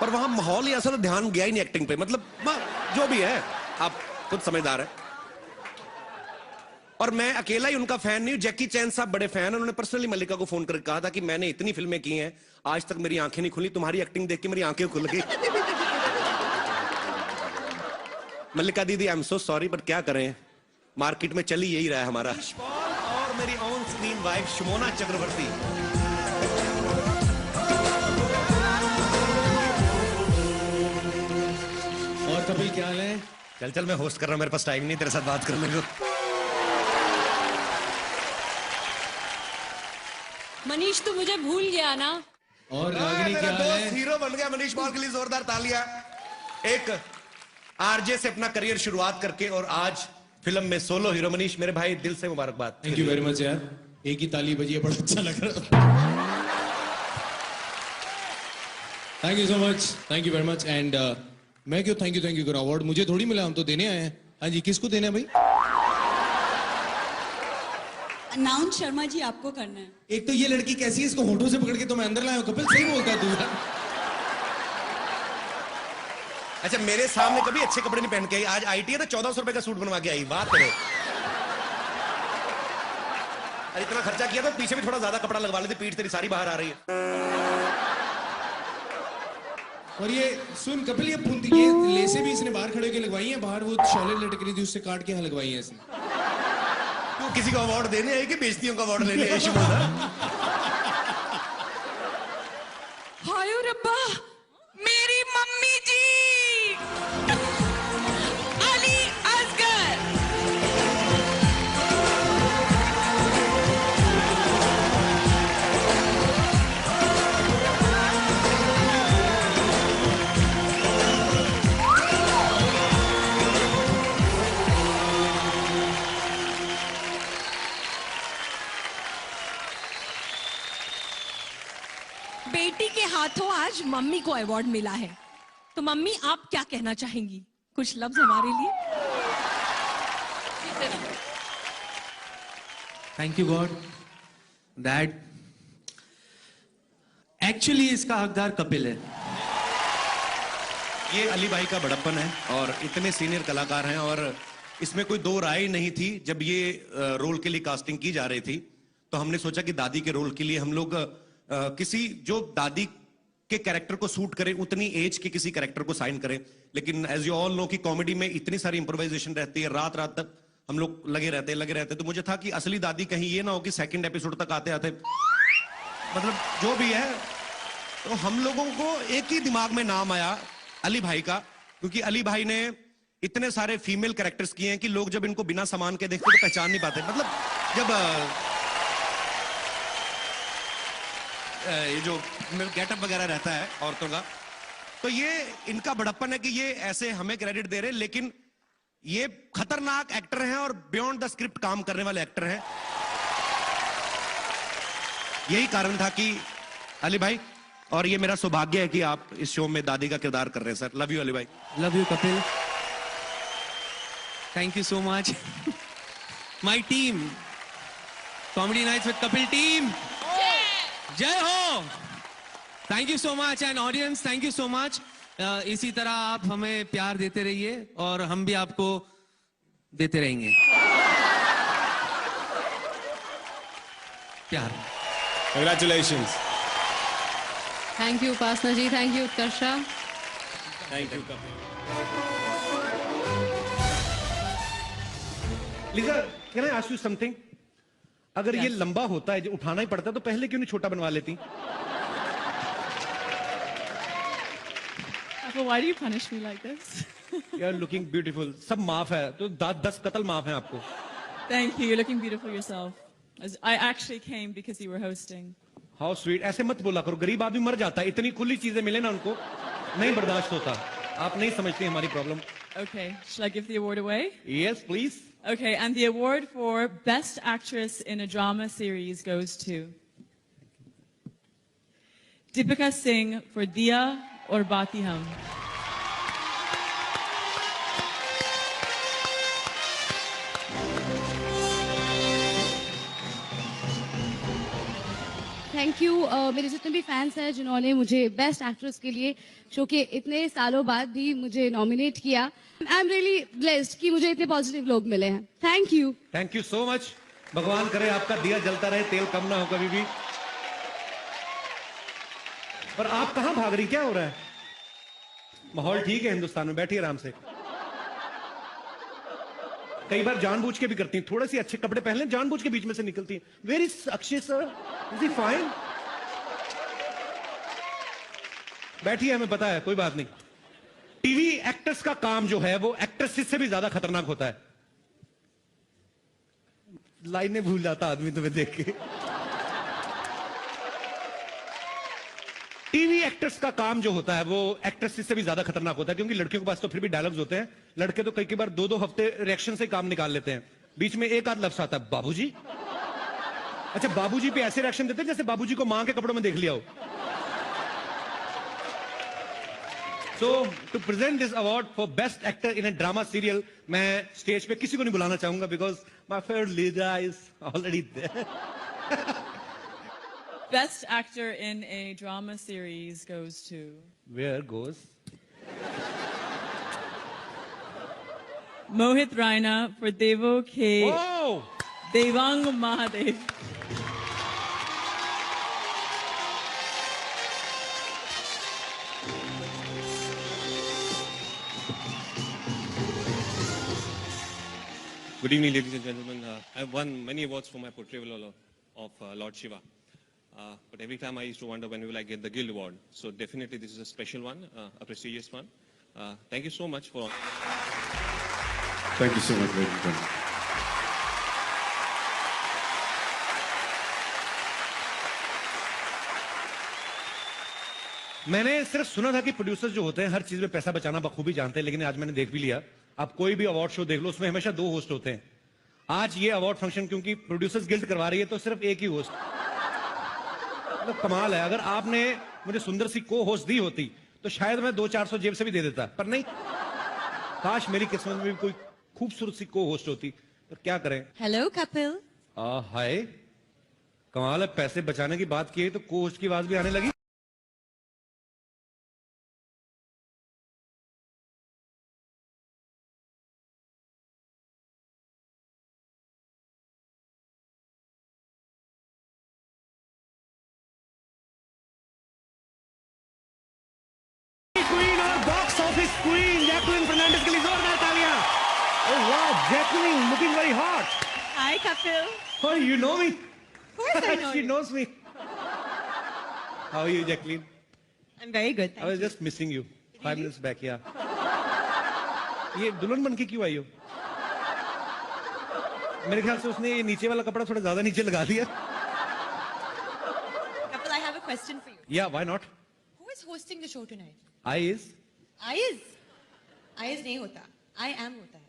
पर वहां माहौल ही ऐसा था, ध्यान गया ही नहीं एक्टिंग पे। मतलब जो भी है, आप खुद समझदार है। और मैं अकेला ही उनका फैन नहीं हूं, जैकी चैन साहब बड़े फैन हैं। उन्होंने पर्सनली मल्लिका को फोन करके कहा था कि मैंने इतनी फिल्में की हैं, आज तक मेरी आंखें नहीं खुली, तुम्हारी एक्टिंग देख के मेरी आंखें खुल गई। मल्लिका दीदी, I am so sorry, but क्या करें, मार्केट में चली यही रहा है हमारा। और मेरी ऑन स्क्रीन वाइफ शमोना चक्रवर्ती। और कपिल क्या हाल है? चल चल, मैं होस्ट कर रहा हूं, मेरे पास टाइम नहीं तेरे साथ बात करने को। मनीष तू मुझे भूल गया ना। और रागिनी क्या हाल है? हीरो बन गया मनीष पॉल के लिए जोरदार तालियां। एक आरजे से अपना करियर शुरुआत करके और आज फिल्म में सोलो हीरो। मनीष मेरे भाई, दिल से मुबारकबाद। थैंक यू वेरी मच यार, एक ही ताली बजी है, बड़ा अच्छा लग रहा। Thank you so much, thank you very much. And मैं क्यों थैंक यू करूं, अवार्ड मुझे थोड़ी मिला, हम तो देने आए हैं। हाँ जी, किसको देना है भाई? अनाउंस शर्मा जी आपको करना है। एक तो ये लड़की कैसी है, इसको होठों से पकड़ के तो मैं अंदर लाया हूं। कपिल सही बोलता है तू यार। अच्छा, मेरे सामने कभी अच्छे कपड़े नहीं पहन के आई, आज आईटी है तो 1400 रुपए का सूट बनवा के आई। बात करो, अरे इतना खर्चा किया तो पीछे भी थोड़ा ज्यादा कपड़ा लगवा लेती, पीठ तेरी सारी बाहर आ रही है। और ये सुन कपिल, ये लेसे भी इसने बाहर खड़े होकर लगवाई है, बाहर वो शॉले लटक रही थी उससे काट के यहाँ लगवाई है इसने। तू किसी को अवार्ड देने आई कि बेइज्जतियों का अवार्ड लेने आई? शमोना, हाय रब्बा, मेरी मम्मी जी अली असगर। बेटी के हाथों आज मम्मी को अवार्ड मिला है, तो मम्मी आप क्या कहना चाहेंगी? कुछ लफ्ज हमारे लिए। Thank you God that actually इसका हकदार कपिल है। ये अली भाई का बड़प्पन है और इतने सीनियर कलाकार हैं, और इसमें कोई दो राय नहीं थी। जब ये रोल के लिए कास्टिंग की जा रही थी तो हमने सोचा कि दादी के रोल के लिए हम लोग किसी जो दादी के कैरेक्टर को सूट करे, उतनी एज के किसी कैरेक्टर को साइन करें। लेकिन एज यू ऑल नो कि कॉमेडी में इतनी सारी इंप्रोवाइजेशन रहती है, रात रात तक हम लोग लगे रहते। तो मुझे था कि असली दादी कहीं ये ना हो कि सेकंड एपिसोड तक आते आते, मतलब जो भी है, तो हम लोगों को एक ही दिमाग में नाम आया अली भाई का, क्योंकि अली भाई ने इतने सारे फीमेल कैरेक्टर्स किए हैं कि लोग जब इनको बिना सामान के देखते तो पहचान नहीं पाते। मतलब जब ये जो गेटअप वगैरह रहता है औरतों का, तो ये इनका बड़प्पन है कि ये ऐसे हमें क्रेडिट दे रहे हैं, लेकिन ये खतरनाक एक्टर हैं और बियॉन्ड द स्क्रिप्ट काम करने वाले एक्टर हैं। यही कारण था कि अली भाई, और ये मेरा सौभाग्य है कि आप इस शो में दादी का किरदार कर रहे हैं सर। लव यू अली भाई। Love you Kapil, thank you so much. My team, comedy nights with Kapil team, जय हो। Thank you so much and audience, thank you so much. इसी तरह आप हमें प्यार देते रहिए और हम भी आपको देते रहेंगे प्यार। Congratulations. Thank you Upasana ji, thank you Utkarsha. Thank you Kapil. Lisa, can I ask you something? अगर ये लंबा होता है, जो उठाना ही पड़ता है, तो पहले क्यों नहीं छोटा बनवा लेती? Why do you punish me like this? You are looking beautiful. सब माफ है, तो 10 कत्ल माफ है आपको। Thank you. You're looking beautiful yourself. I actually came because you were hosting. How sweet. ऐसे मत बोला करो, गरीब आदमी मर जाता है। इतनी खुली चीजें मिले ना उनको, नहीं बर्दाश्त होता। आप नहीं समझती हमारी problem. Okay. Shall I give the award away? Yes, please. Okay. And the award for Best Actress in a Drama Series goes to Deepika Singh for Diya और बाती हम। थैंक यू मेरे जितने भी फैंस हैं जिन्होंने मुझे बेस्ट एक्ट्रेस के लिए शो के इतने सालों बाद भी मुझे नॉमिनेट किया। आई एम रियली ब्लेस्ड कि मुझे इतने पॉजिटिव लोग मिले हैं। Thank you so much. भगवान करे आपका दिया जलता रहे, तेल कम ना हो कभी भी। पर आप कहां भाग रही, क्या हो रहा है? माहौल ठीक है हिंदुस्तान में, बैठिए आराम से। कई बार जानबूझ के भी करती हैं, थोड़े से अच्छे कपड़े पहन लें, जानबूझ के बीच में से निकलती हैं। Where is Akshay sir, is he fine? बैठिए, हमें पता है, कोई बात नहीं। टीवी एक्टर्स का काम जो है वो एक्ट्रेसेस से भी ज्यादा खतरनाक होता है। लाइनें भूल जाता आदमी तुम्हें देख के। टीवी एक्टर्स का काम जो होता है वो एक्ट्रेसेस से भी ज्यादा खतरनाक होता है, क्योंकि लड़कियों के पास तो फिर भी डायलॉग्स होते हैं। लड़के तो कई बार 2-2 हफ्ते रिएक्शन से काम निकाल लेते हैं, बीच में एक आध लफ्ज आता है बाबूजी। अच्छा, बाबूजी पे ऐसे रिएक्शन देते हैं जैसे बाबूजी को मां के कपड़ों में देख लिया हो। So, to present this award for best actor in a drama serial, मैं स्टेज पे किसी को नहीं बुलाना चाहूंगा because my favorite leader is already there. Best actor in a drama series goes to... Where goes? Mohit Raina for Devo K. Oh! Devang Mahadev. Good evening, ladies and gentlemen. I've won many awards for my portrayal of Lord Shiva. But every time I used to wonder when will I get the Guild Award. So definitely this is a special one, a prestigious one. Thank you so much for... Thank you so much, ladies and gentlemen. मैंने सिर्फ सुना था कि producers जो होते हैं हर चीज में पैसा बचाना बखूबी जानते हैं, लेकिन आज मैंने देख भी लिया। आप कोई भी अवार्ड शो देख लो, उसमें हमेशा 2 होस्ट होते हैं। आज ये अवार्ड फंक्शन क्योंकि प्रोड्यूसर्स गिल्ड करवा रही है तो सिर्फ एक ही होस्ट। मतलब कमाल है। अगर आपने मुझे सुंदर सी को होस्ट दी होती तो शायद मैं 200-400 जेब से भी दे देता, पर नहीं। काश मेरी किस्मत में भी कोई खूबसूरत सी को होस्ट होती, पर क्या करें। हेलो कपिल। हाय, कमाल है। पैसे बचाने की बात की तो को होस्ट की आवाज भी आने लगी। क्वीन और box office queen Jacqueline Fernandes के लिए जोरदार तालियां। ओह वाह, Jacqueline looking very hot. Hi, Kapil. Oh, you know me? Of course I know She you. knows me. How are you, Jacqueline? I'm very good. I was just missing you 5 minutes back. Yeah. ये दुल्हन बन के क्यों आई हो? मेरे ख्याल से उसने ये नीचे वाला कपड़ा थोड़ा ज्यादा नीचे लगा दिया। Kapil, I have a question for you. Yeah, why not? Who is hosting the show tonight? I is, Ayaz नहीं होता. I am होता है.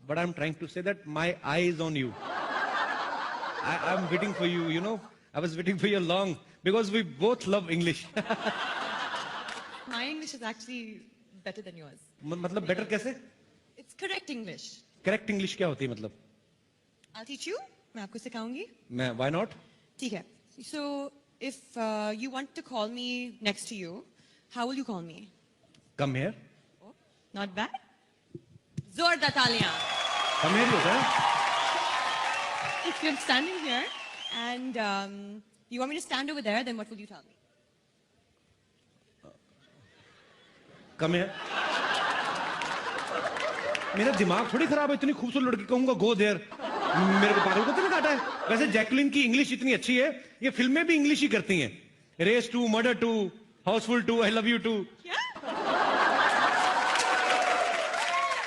but I'm trying to say that my eye is on you. I'm waiting for you, you know. I was waiting for you long because we both love English. My English is actually better than yours. मतलब better कैसे? It's correct English. Correct English क्या होती है मतलब? I'll teach you. मैं आपको सिखाऊंगी. मैं why not? ठीक है. So if you want to call me next to you, how will you call me? Come here. Oh, not bad. जोरदार तालियां. Come here होता है? If you're standing here and you want me to stand over there, then what will you tell me? Come here. मेरा दिमाग थोड़ी खराब है, इतनी खूबसूरत लड़की कहूंगा गो देयर। मेरे को पागल को तो नहीं काटा है। वैसे जैकलिन की इंग्लिश इतनी अच्छी है, ये फिल्में भी इंग्लिश ही करती हैं। Race 2, murder 2, Housefull 2, I love you 2। क्या?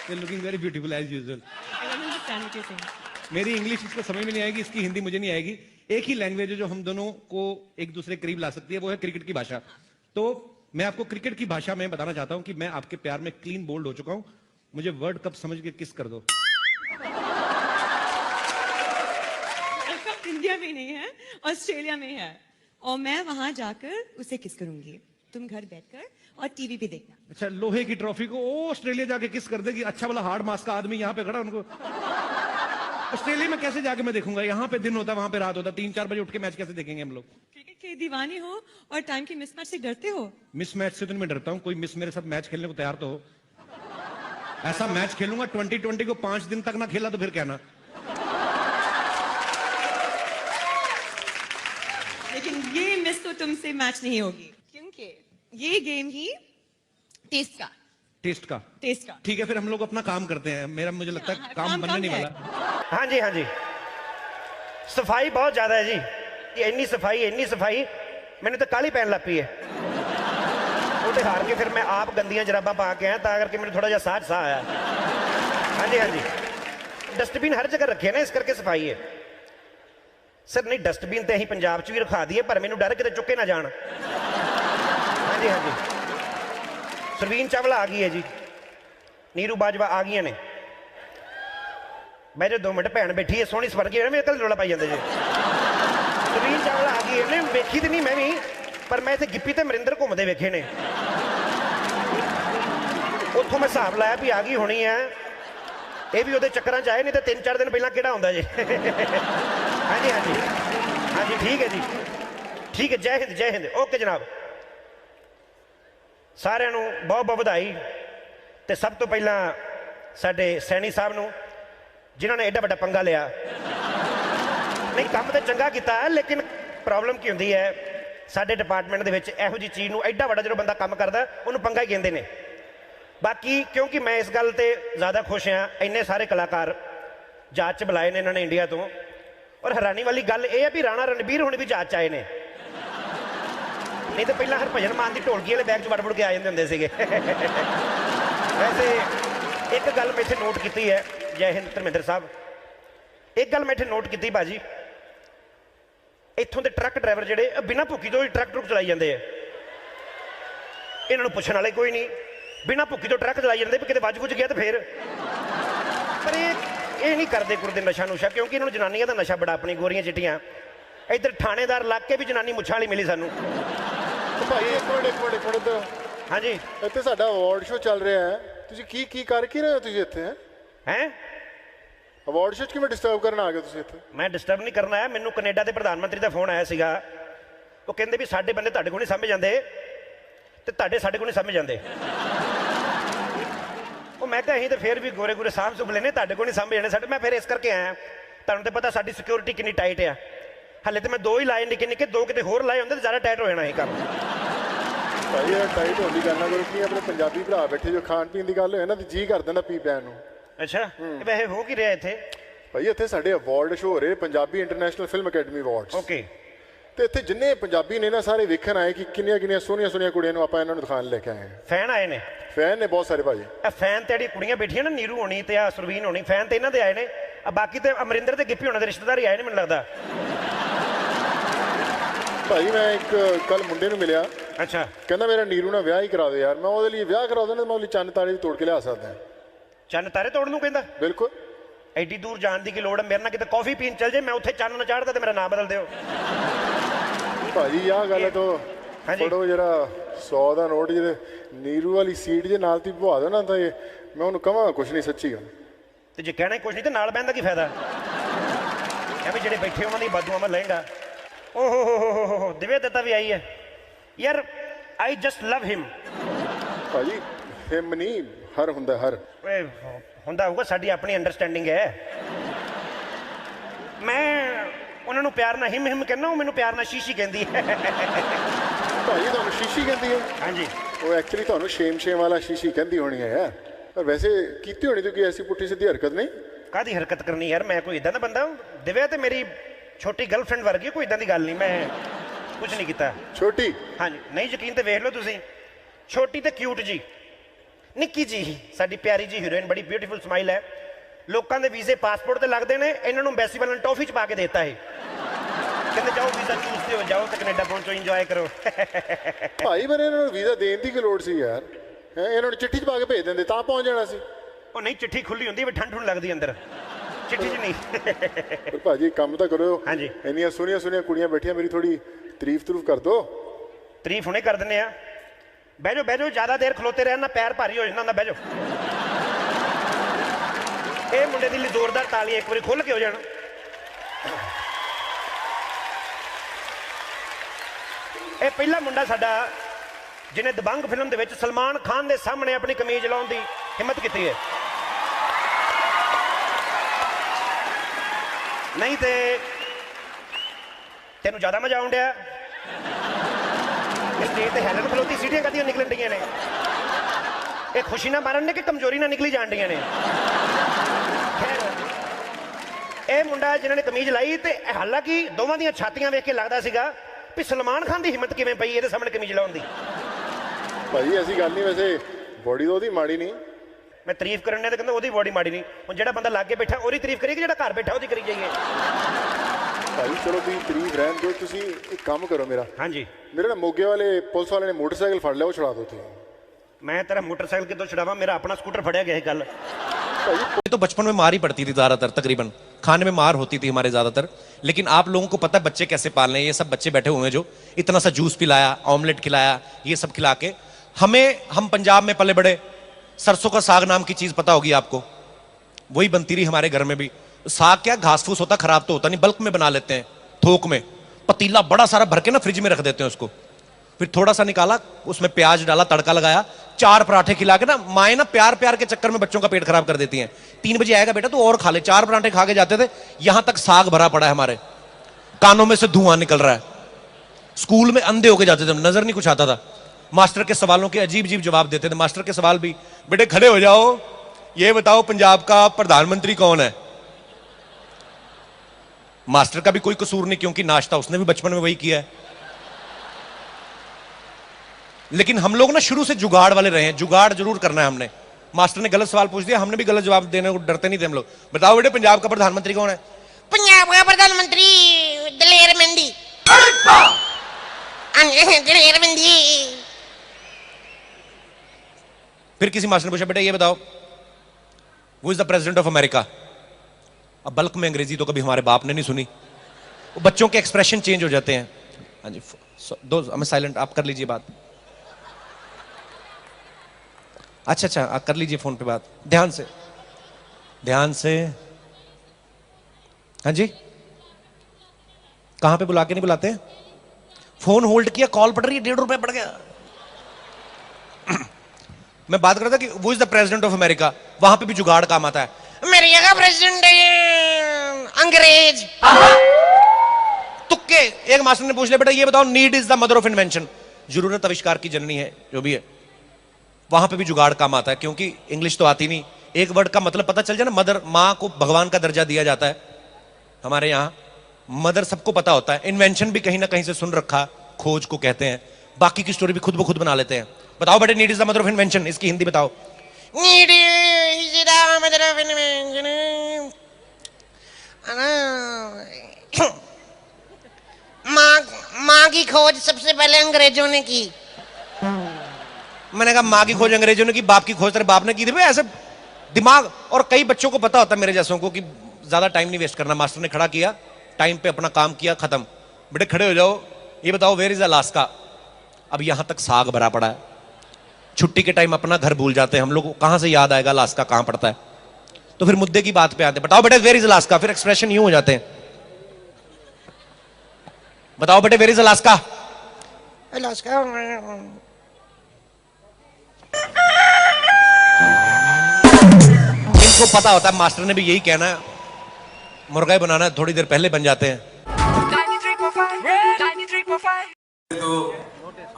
You're looking very beautiful as usual. I don't understand what you're saying. मेरी इंग्लिश इसको समझ में नहीं आएगी, इसकी हिंदी मुझे नहीं आएगी। एक ही लैंग्वेज है जो हम दोनों को एक दूसरे के करीब ला सकती है, वो है क्रिकेट की भाषा। तो मैं आपको क्रिकेट की भाषा में बताना चाहता हूं कि मैं आपके प्यार में क्लीन बोल्ड हो चुका हूं। मुझे वर्ल्ड कप समझ के किस कर दो। कप इंडिया में नहीं है, ऑस्ट्रेलिया में है, और मैं वहां जाकर उसे किस करूंगी। तुम घर बैठकर और टीवी पे देखना। अच्छा, लोहे की ट्रॉफी को ऑस्ट्रेलिया जाके किस कर देगी? अच्छा वाला हार्ड मास का आदमी यहाँ पे खड़ा, उनको ऑस्ट्रेलिया में कैसे जाके मैं देखूंगा? यहाँ पे दिन होता है, वहां पे रात होता है, 3-4 बजे उठ के मैच कैसे देखेंगे हम लोग? क्रिकेट के दीवाने हो और टाइम की मिसमैच से डरते हो? मिस मैच से तो नहीं मैं डरता हूँ, कोई मिस मेरे साथ मैच खेलने को तैयार तो हो। ऐसा मैच खेलूंगा 2020 को 5 दिन तक ना खेला तो फिर कहना। लेकिन ये मिस तो तुमसे मैच नहीं होगी, क्योंकि ये गेम ही टेस्ट का। ठीक है, फिर हम लोग अपना काम करते हैं। मुझे लगता है काम बनने नहीं वाला। हाँ जी, हाँ जी, सफाई बहुत ज्यादा है जी। ये ਇੰਨੀ सफाई मैंने तो काली पैन लग पई है। ਉਹਦੇ ਹਾਰ ਕੇ ਫਿਰ मैं आप गंदियां जराबां पा के आया, ਤਾਂ ਕਰਕੇ ਮੈਨੂੰ थोड़ा ਜਿਹਾ ਸਾਹ आया। हाँ जी, हाँ जी, डस्टबिन हर जगह रखे ना, इस करके सफाई है। सर नहीं, डस्टबिन तो अं पंजाब च भी रखा दिए, पर मैनू डर किते चुके ना जान। हाँ जी, हाँ जी, सरवीन चावला आ गई है जी, नीरू बाजवा आ गई ने। मैं जो 2 मिनट भैन बैठी है सोहनी स्वर्गी है, मेरे कल रौला पाई जाते जी। सरवीन चावला आ गई है, वेखी तो नहीं मैं भी, पर मैं इतने गिप्पी ते मरिंदर घूमते वेखे ने। उतों मैं हिसाब लाया भी आ गई होनी है, ये भी वो चक्कर च आए, नहीं तो 3-4 दिन पहला किहड़ा हुंदा जी। हाँ जी, हाँ जी, हाँ जी, ठीक है जी, ठीक है। जय हिंद, जय हिंद। ओके जनाब, सारिਆਂ ਨੂੰ बहुत बहुत ਵਧਾਈ। ਤੇ सब तो पहला साडे सैनी साहब ਨੂੰ, जिन्होंने एडा वड्डा पंगा लिया। नहीं, काम तो चंगा किया है, लेकिन प्रॉब्लम की होंदी है साडे डिपार्टमेंट दे विच इहो जी चीज़ नूं एडा वड्डा जो बंदा काम करदा उहनूं पंगा ही कहंदे ने। बाकी क्योंकि मैं इस गल ते ज़्यादा खुश हाँ, इन्ने सारे कलाकार जहाज च बुलाए ने इन्होंने इंडिया तो, और हैरानी वाली गल यह है भी राणा रणबीर हुण भी जहाज च आए ने। नहीं तो पहला हरभजन मान की ढोलकी वाले बैग च वड़ के आ जाते होंदे सीगे। वैसे एक गल मैं इत्थे नोट की है, जय हिंद धर्मेंद्र साहब, एक गल मैं इत्थे नोट की भाजी, इत्थों के ट्रक ड्राइवर जिहड़े बिना भुक्की तो ट्रक ट्रुक चलाई जाते हैं, इन्होंने पुछण वाले कोई नहीं, बिना भुक्की तो ट्रक चलाई जाते, किते वज वुज गया तो फिर। पर ये नहीं करते कुरदे नशा नुशा, क्योंकि इन्होंने जनानियां का नशा बड़ा, अपनी गोरियां चिट्टियां। इधर थानेदार लग के भी जनानी मुछां वाली मिली सानू। ਭਾਈ ਇੱਕ ਮਿੰਟ हाँ जी, ਇੱਥੇ ਸਾਡਾ ਅਵਾਰਡ ਸ਼ੋ ਚੱਲ ਰਿਹਾ ਹੈ, ਤੁਸੀਂ ਕੀ ਕਰ ਕੀ ਰਹੇ ਹੋ ਤੁਸੀਂ ਇੱਥੇ? हैं ਅਵਾਰਡ ਸ਼ੋ 'ਚ ਕਿਵੇਂ ਡਿਸਟਰਬ ਕਰਨ ਆ ਗਏ ਤੁਸੀਂ ਇੱਥੇ? मैं डिस्टर्ब नहीं करना है, मैनू कनेडा के प्रधानमंत्री का फोन आया सीगा, वो कहते भी साडे बंदे तुहाडे कोल नहीं समझ आते ते तुहाडे साडे कोल नहीं समझ आते। वो मैं कहा असीं तो फिर भी गोरे गोरे साहब सुभ लेने, तुहाडे कोल नहीं समझ आने साडे। मैं फिर इस करके आया, तुहानूं तो पता साडी सिक्योरिटी कितनी टाइट है, हाले तो मैं 2 ही लाए निक्के निक्के, 2 किते होर लाए होंदे तो ज़्यादा टाइट हो जाना ही काम। ਭਾਈ ਇਹ ਟਾਈਟ ਹੋਣ ਦੀ ਗੱਲ ਨਾ ਕਰੋ, ਕੀ ਆਪਣੇ ਪੰਜਾਬੀ ਭਰਾ ਬੈਠੇ ਜੋ ਖਾਣ ਪੀਣ ਦੀ ਗੱਲ ਹੋਏ ਨਾ ਤੇ ਜੀ ਕਰ ਦਿੰਦਾ ਪੀ ਪੈਣ ਨੂੰ। अच्छा, वैसे हो कि रहा इत्थे? ਭਾਈ ਇੱਥੇ ਸਾਡੇ ਅਵਾਰਡ ਸ਼ੋ ਹੋ ਰਹੇ, Punjabi international film academy awards. Okay, ਤੇ ਇੱਥੇ ਜਿੰਨੇ ਪੰਜਾਬੀ ਨੇ ਨਾ ਸਾਰੇ ਵੇਖਣ ਆਏ ਕਿ ਕਿੰਨੀਆਂ ਸੋਹਣੀਆਂ ਕੁੜੀਆਂ ਨੂੰ ਆਪਾਂ ਇਹਨਾਂ ਨੂੰ ਦਿਖਾਣ ਲੈ ਕੇ ਆਏ ਹਾਂ। फैन आए ने, ਫੈਨ ਨੇ ਬਹੁਤ ਸਾਰੇ ਭਾਜੀ। फैन तो जी कुड़ियां बैठियां ना, नीरू होनी ते आ सुरवीन होनी, फैन तो इन्हों के आए ने, बाकी तो अमरिंदर ते गिप्पी होने के रिश्तेदार ही आए ने मैनूं लगदा। ਭਾਈ ਮੈਂ ਇੱਕ ਕੱਲ ਮੁੰਡੇ ਨੂੰ ਮਿਲਿਆ, अच्छा, ਕਹਿੰਦਾ ਮੇਰਾ ਨੀਰੂ ਨਾਲ ਵਿਆਹ ਹੀ ਕਰਾ ਦਿਓ ਯਾਰ। ਮੈਂ ਉਹਦੇ ਲਈ ਵਿਆਹ ਕਰਾ ਦੇਣਾ, ਮੈਂ ਉਹਦੇ ਲਈ ਚੰਨ ਤਾਰੇ ਵੀ ਤੋੜ ਕੇ ਲਿਆ ਸਕਦਾ। चन्न तारे तोड़न नूं कहंदा? ਬਿਲਕੁਲ। एडी दूर जाने की लोड़ है? मेरे ना किते कॉफी पीन चल जाए, मैं उत्थे चन्न ना चाढ़दा ते मेरा नाम बदल दिओ। ਭਾਜੀ ਆਹ ਗੱਲ ਤੋਂ ਹਾਂਜੀ। ਫੜੋ ਜਰਾ 100 ਦਾ ਨੋਟ, ਜਿਹਦੇ ਨੀਰੂ ਵਾਲੀ ਸੀਟ ਜੇ ਨਾਲ ਤੀ ਪਵਾ ਦਿਓ ਨਾ, ਤਾਂ ਇਹ ਮੈਂ ਉਹਨੂੰ ਕਹਾਂ ਕੁਛ ਨਹੀਂ, ਸੱਚੀ ਗੱਲ। ਤੇ ਜੇ ਕਹਿਣਾ ਕੁਛ ਨਹੀਂ ਤੇ ਨਾਲ ਬਹਿਣ ਦਾ ਕੀ ਫਾਇਦਾ? ਐਵੇਂ ਜਿਹੜੇ ਬੈਠੇ ਉਹਨਾਂ ਦੀ ਬਦਦੁਆ ਮੈਂ ਲਏਗਾ। ਓਹ ਹੋ ਦਿਵਿਆ ਦੱਤਾ ਵੀ ਆਈ ਹੈ ਯਾਰ, ਆਈ ਜਸਟ ਲਵ ਹਿਮ। ਭਾਜੀ ਹਿਮ ਨਹੀਂ, ਹਰ ਹੁੰਦਾ, ਹਰ। ਓਏ ਹੁੰਦਾ ਹੋਊਗਾ, ਸਾਡੀ ਆਪਣੀ ਅੰਡਰਸਟੈਂਡਿੰਗ ਹੈ। ਮੈਂ ਉਹਨਾਂ ਨੂੰ ਪਿਆਰ ਨਾਲ ਹਿਮ ਕਹਿੰਦਾ, ਉਹ ਮੈਨੂੰ ਪਿਆਰ ਨਾਲ ਸ਼ੀਸ਼ੀ ਕਹਿੰਦੀ ਹੈ। ਭਾਜੀ ਤੁਹਾਨੂੰ ਸ਼ੀਸ਼ੀ ਕਹਿੰਦੀ ਹੈ? ਹਾਂਜੀ, ਉਹ ਐਕਚੁਅਲੀ ਤੁਹਾਨੂੰ ਸ਼ੇਮ ਵਾਲਾ ਸ਼ੀਸ਼ੀ ਕਹਿੰਦੀ ਹੋਣੀ ਹੈ ਯਾਰ, ਪਰ ਵੈਸੇ ਕੀਤੀ ਹੋਣੀ ਤੂੰ ਕੋਈ ਐਸੀ ਪੁੱਠੀ ਸਿੱਧੀ ਹਰਕਤ ਨਹੀਂ। ਕਾਹਦੀ ਹਰਕਤ ਕਰਨੀ ਯਾਰ, ਮੈਂ ਕੋਈ ਇਦਾਂ ਦਾ ਬੰਦਾ? ਦਿਵਿਆ ਤੇ ਮੇਰੀ ਛੋਟੀ ਗਰਲਫ੍ਰੈਂਡ ਵਰਗੀ, ਕੋਈ ਇਦਾਂ ਦੀ ਗੱਲ ਨਹੀਂ, ਮੈਂ ਕੁਝ ਨਹੀਂ ਕੀਤਾ। ਛੋਟੀ? ਹਾਂਜੀ, ਨਹੀਂ ਯਕੀਨ ਤੇ ਵੇਖ ਲਓ ਤੁਸੀਂ, ਛੋਟੀ ਤੇ ਕਿਊਟ ਜੀ, ਨਿੱਕੀ ਜੀ ਸਾਡੀ ਪਿਆਰੀ ਜੀ ਹੀਰੋਇਨ, ਬੜੀ ਬਿਊਟੀਫੁਲ ਸਮਾਈਲ ਹੈ। ਲੋਕਾਂ ਦੇ ਵੀਜ਼ੇ ਪਾਸਪੋਰਟ ਤੇ ਲੱਗਦੇ ਨੇ, ਇਹਨਾਂ ਨੂੰ ਐਮਬੈਸੀ ਵਾਲਿਆਂ ਨੇ ਟੌਫੀ ਚ ਪਾ ਕੇ ਦੇਤਾ ਹੈ, ਕਹਿੰਦੇ ਜਾਓ ਵੀਜ਼ਾ ਚੂਜ਼ ਤੇ ਹੋ ਜਾਓ ਤੇ ਕੈਨੇਡਾ ਪਹੁੰਚੋ, ਇੰਜੋਏ ਕਰੋ। ਭਾਈ ਪਰ ਇਹਨਾਂ ਨੂੰ ਵੀਜ਼ਾ ਦੇਣ ਦੀ ਕੀ ਲੋੜ ਸੀ ਯਾਰ? ਇਹਨਾਂ ਨੂੰ ਚਿੱਠੀ 'ਚ ਪਾ ਕੇ ਭੇਜ ਦਿੰਦੇ ਤਾਂ ਪਹੁੰਚ ਜਾਣਾ ਸੀ। ਉਹ ਨਹੀਂ, ਚਿੱਠੀ ਖੁੱਲੀ ਹੁੰਦੀ, ਵੀ ਠੰਡ ਠੁੰਡ ਲੱਗਦੀ ਅੰਦਰ, ਚਿੱਠੀ 'ਚ ਨਹੀਂ। ਪਰ ਭਾਜੀ ਕੰਮ ਤਾਂ ਕਰੋ। ਹਾਂਜੀ, ਇੰਨੀਆਂ ਸੋਹਣੀਆਂ ਕੁੜੀਆਂ ਬੈਠੀਆਂ, ਮੇਰੀ ਥੋੜੀ ਤਾਰੀਫ ਕਰ ਦੋ। ਤਾਰੀਫ ਹੁਣੇ ਕਰ ਦਿੰਦੇ ਆ, ਬਹਿ ਜਾਓ, ਜ਼ਿਆਦਾ ਦੇਰ ਖਲੋਤੇ ਰਹਿਣ ਨਾ ਪੈਰ ਭਾਰੀ ਹੋ ਜਾਂਦਾ ਹੁੰਦਾ, ਬਹਿ ਜਾਓ। ਇਹ ਮੁੰਡੇ ਦੇ ਲਈ ਜ਼ੋਰਦਾਰ ਤਾਲੀਆਂ ਇੱਕ ਵਾਰੀ ਖੁੱਲ ਕੇ ਹੋ ਜਾਣ। ਇਹ ਪਹਿਲਾ ਮੁੰਡਾ ਸਾਡਾ ਜਿਹਨੇ ਦਬੰਗ ਫਿਲਮ ਦੇ ਵਿੱਚ ਸਲਮਾਨ ਖਾਨ ਦੇ ਸਾਹਮਣੇ ਆਪਣੀ ਕਮੀਜ਼ ਲਾਉਣ ਦੀ ਹਿੰਮਤ ਕੀਤੀ ਹੈ। ਨਹੀਂ ਤੇ ਤੈਨੂੰ ਜ਼ਿਆਦਾ ਮਜ਼ਾ ਆਉਣ ਡਿਆ। ਸਟੇਜ ਤੇ ਹੈਲਨ ਖਲੋਤੀ ਸੀਟੀਆਂ ਕਦੀਆਂ ਨਿਕਲਣ ਡੀਆਂ ਨੇ। ਇਹ ਖੁਸ਼ੀ ਨਾ ਮਾਰਨ ਨੇ ਕਿ ਕਮਜ਼ੋਰੀ ਨਾ ਨਿਕਲੀ ਜਾਣ ਡੀਆਂ ਨੇ। ਇਹ ਮੁੰਡਾ ਜਿਨ੍ਹਾਂ ਨੇ ਕਮੀਜ਼ ਲਾਈ ਤੇ ਹਾਲਾਂਕਿ ਦੋਵਾਂ ਦੀਆਂ ਛਾਤੀਆਂ ਵੇਖ ਕੇ ਲੱਗਦਾ ਸੀਗਾ ਵੀ ਸਲਮਾਨ ਖਾਨ ਦੀ ਹਿੰਮਤ ਕਿਵੇਂ ਪਈ ਇਹਦੇ ਸਾਹਮਣੇ ਕਮੀਜ਼ ਲਾਉਣ ਦੀ। ਭਾਈ ਐਸੀ ਗੱਲ ਨਹੀਂ, ਵੈਸੇ ਬੋਡੀ ਉਹਦੀ ਮਾੜੀ ਨਹੀਂ। ਮੈਂ ਤਾਰੀਫ ਕਰਨ ਨੇ ਤਾਂ ਕਹਿੰਦਾ ਉਹਦੀ ਬੋਡੀ ਮਾੜੀ ਨਹੀਂ। ਹੁਣ ਜਿਹੜਾ ਬੰਦਾ ਲਾਗੇ ਬੈਠਾ ਉਹਦੀ ਤਾਰੀਫ ਕਰੀਏ ਕਿ ਜਿਹੜਾ ਘਰ ਬੈਠਾ ਉਹਦੀ ਕਰੀ ਜਾਈਏ? ਭਾਈ ਚਲੋ ਤੁਸੀਂ ਤਾਰੀਫ ਰਹਿਣ ਦਿਓ। ਤੁਸੀਂ ਇੱਕ ਕੰਮ ਕਰੋ ਮੇਰਾ। ਹਾਂਜੀ। ਮੇਰੇ ਨਾ ਮੋਗੇ ਵਾਲੇ ਪੁਲਿਸ ਵਾਲੇ ਨੇ ਮੋਟਰਸਾਈਕਲ ਫੜ ਲਿਆ, ਉਹ ਛੁਡਾ ਦਿਓ ਤੁਸੀਂ। मैं तेरा मोटरसाइकिल कितों छुड़ावा? मेरा अपना स्कूटर फड़िया गया है कल। तो बचपन में मार ही पड़ती थी ज्यादातर, तकरीबन खाने में मार होती थी हमारे ज्यादातर। लेकिन आप लोगों को पता है बच्चे कैसे पालने। ये सब बच्चे बैठे हुए हैं जो इतना सा जूस पिलाया, ऑमलेट खिलाया, ये सब खिला के हम पंजाब में पले बड़े। सरसों का साग नाम की चीज पता होगी आपको, वही बनती रही हमारे घर में भी। साग क्या घास फूस होता, खराब तो होता नहीं, बल्क में बना लेते हैं, थोक में पतीला बड़ा सारा भर के ना फ्रिज में रख देते हैं उसको। फिर थोड़ा सा निकाला, उसमें प्याज डाला, तड़का लगाया, 4 पराठे खिला के ना माए ना प्यार प्यार के चक्कर में बच्चों का पेट खराब कर देती हैं। 3 बजे आएगा बेटा तो और खा ले। 4 पराठे खा के जाते थे, यहां तक साग भरा पड़ा है, हमारे कानों में से धुआं निकल रहा है। स्कूल में अंधे होके जाते थे, नजर नहीं कुछ आता था। मास्टर के सवालों के अजीब अजीब जवाब देते थे। मास्टर के सवाल भी, बेटे खड़े हो जाओ, ये बताओ पंजाब का प्रधानमंत्री कौन है? मास्टर का भी कोई कसूर नहीं, क्योंकि नाश्ता उसने भी बचपन में वही किया है। लेकिन हम लोग ना शुरू से जुगाड़ वाले रहे हैं, जुगाड़ जरूर करना है हमने। मास्टर ने गलत सवाल पूछ दिया, हमने भी गलत जवाब देने को डरते नहीं थे हम लोग। बताओ बेटे पंजाब का प्रधानमंत्री कौन है? पंजाब का प्रधानमंत्री दलेर मेहंदी। दलेर मेहंदी। फिर किसी मास्टर ने पूछा, बेटा ये बताओ, वो is the president of America. अब बल्क में अंग्रेजी तो कभी हमारे बाप ने नहीं सुनी। वो बच्चों के एक्सप्रेशन चेंज हो जाते हैं। हाँ जी, दो हमें साइलेंट, आप कर लीजिए बात। अच्छा, आप कर लीजिए फोन पे बात, ध्यान से, ध्यान से। हाँ जी, कहां पे बुला के नहीं बुलाते हैं? फोन होल्ड किया, कॉल पड़ रही है, 1.5 रुपए पड़ गया। मैं बात कर रहा था कि वो is the president of America, वहां पे भी जुगाड़ काम आता है। अमेरिका का प्रेसिडेंट अंग्रेज। तुक्के। एक मास्टर ने पूछ लिया, बेटा ये बताओ, need is the mother of invention. जरूरत आविष्कार की जननी है, जो भी है। वहां पे भी जुगाड़ काम आता है, क्योंकि इंग्लिश तो आती नहीं। एक वर्ड का मतलब पता चल जाए ना, मदर, माँ को भगवान का दर्जा दिया जाता है हमारे यहाँ। मदर सबको पता होता है। इन्वेंशन भी कहीं ना कहीं से सुन रखा, खोज को कहते हैं। बाकी की स्टोरी भी खुद ब खुद बना लेते हैं। बताओ बेटे, need is the mother of invention, इसकी हिंदी बताओ। Need is the mother of invention. माँ की खोज सबसे पहले अंग्रेजों ने की। मैंने कहा माँ की खोज अंग्रेजों ने की, बाप की खोज तेरे बाप ने की थी। ऐसे दिमाग। और कई बच्चों को पता होता है मेरे जैसों को कि ज्यादा टाइम नहीं वेस्ट करना। मास्टर ने खड़ा किया, टाइम पे अपना काम किया, खत्म। बेटे खड़े हो जाओ, ये बताओ वेयर इज अलास्का। अब यहां तक साग भरा पड़ा है। छुट्टी के टाइम अपना घर भूल जाते हैं हम लोग, कहां से याद आएगा अलास्का कहां पड़ता है? तो फिर मुद्दे की बात पे आते हैं। बताओ बेटे वेयर इज अलास्का। फिर एक्सप्रेशन यूं हो जाते हैं। बताओ बेटे वेयर इज अलास्का। अलास्का। इनको पता होता है, मास्टर ने भी यही कहना है, मुर्गा बनाना है, थोड़ी देर पहले बन जाते हैं। तो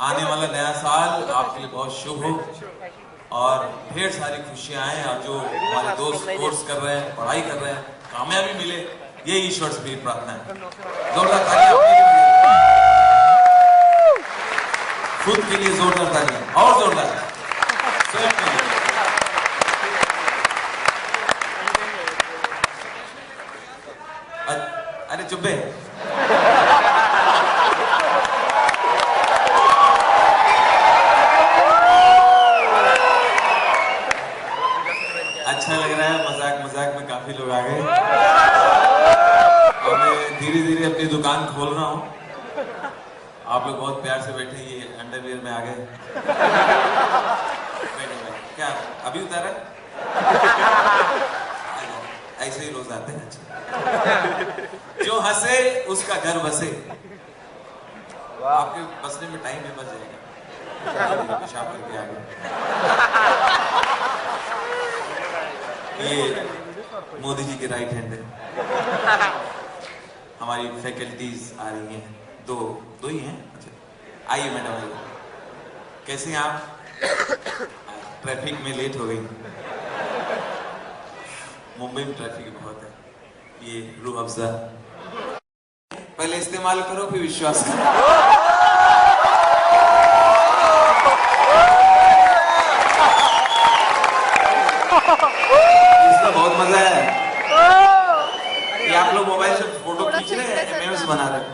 आने वाला नया साल आपके लिए बहुत शुभ हो और ढेर सारी खुशियां आए। और जो हमारे दोस्त कोर्स कर रहे हैं, पढ़ाई कर रहे हैं, कामयाबी मिले, ये ईश्वर से मेरी प्रार्थना है। जोरदार तालियां अपने लिए, खुद के लिए जोरदार तालियां, और जोरदार स्वयं के लिए। अरे चुप्पे। अच्छा लग रहा है, मजाक मजाक में काफी लोग आ गए। और मैं धीरे धीरे अपनी दुकान खोल रहा हूँ। आप लोग बहुत प्यार से बैठे, ये अंडरवियर में आ गए। क्या अभी उतारा? ऐसे ही रोज आते हैं। जो हंसे उसका घर बसे। आपके बसने में टाइम भी बच जाएगा। पेशाब करके आ गए। ये मोदी जी के राइट हैंड है। हमारी फैकल्टीज आ रही हैं, दो ही हैं। अच्छा, आइए मैडम आइए। कैसे हैं आप? ट्रैफिक में लेट हो गई। मुंबई में ट्रैफिक बहुत है। ये रूह अफ़ज़ा पहले इस्तेमाल करो फिर विश्वास करो। इसमें बहुत मजा है। ये आप लोग मोबाइल से फोटो खींच रहे हैं, मेम्स बना रहे हैं।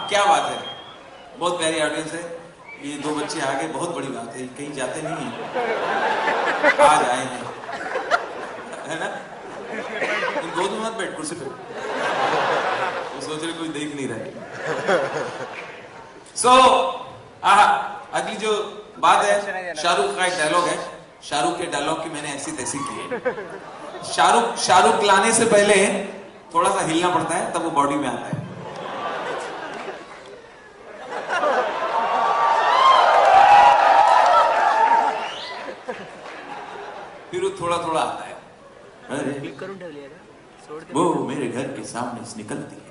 क्या बात है, बहुत प्यारी ऑडियंस है। ये दो बच्चे आ गए, बहुत बड़ी बात है। कहीं जाते नहीं हैं, आज आए हैं, है ना? तुम गोद में मत बैठ, कुर्सी पे। वो सोच रहे कोई देख नहीं रहा। अगली जो बात है, शाहरुख का एक डायलॉग है। शाहरुख के डायलॉग की मैंने ऐसी तैसी की है। शाहरुख लाने से पहले थोड़ा सा हिलना पड़ता है, तब वो बॉडी में आता है। फिर वो थोड़ा थोड़ा आता है। अरे वो मेरे घर के सामने से निकलती है,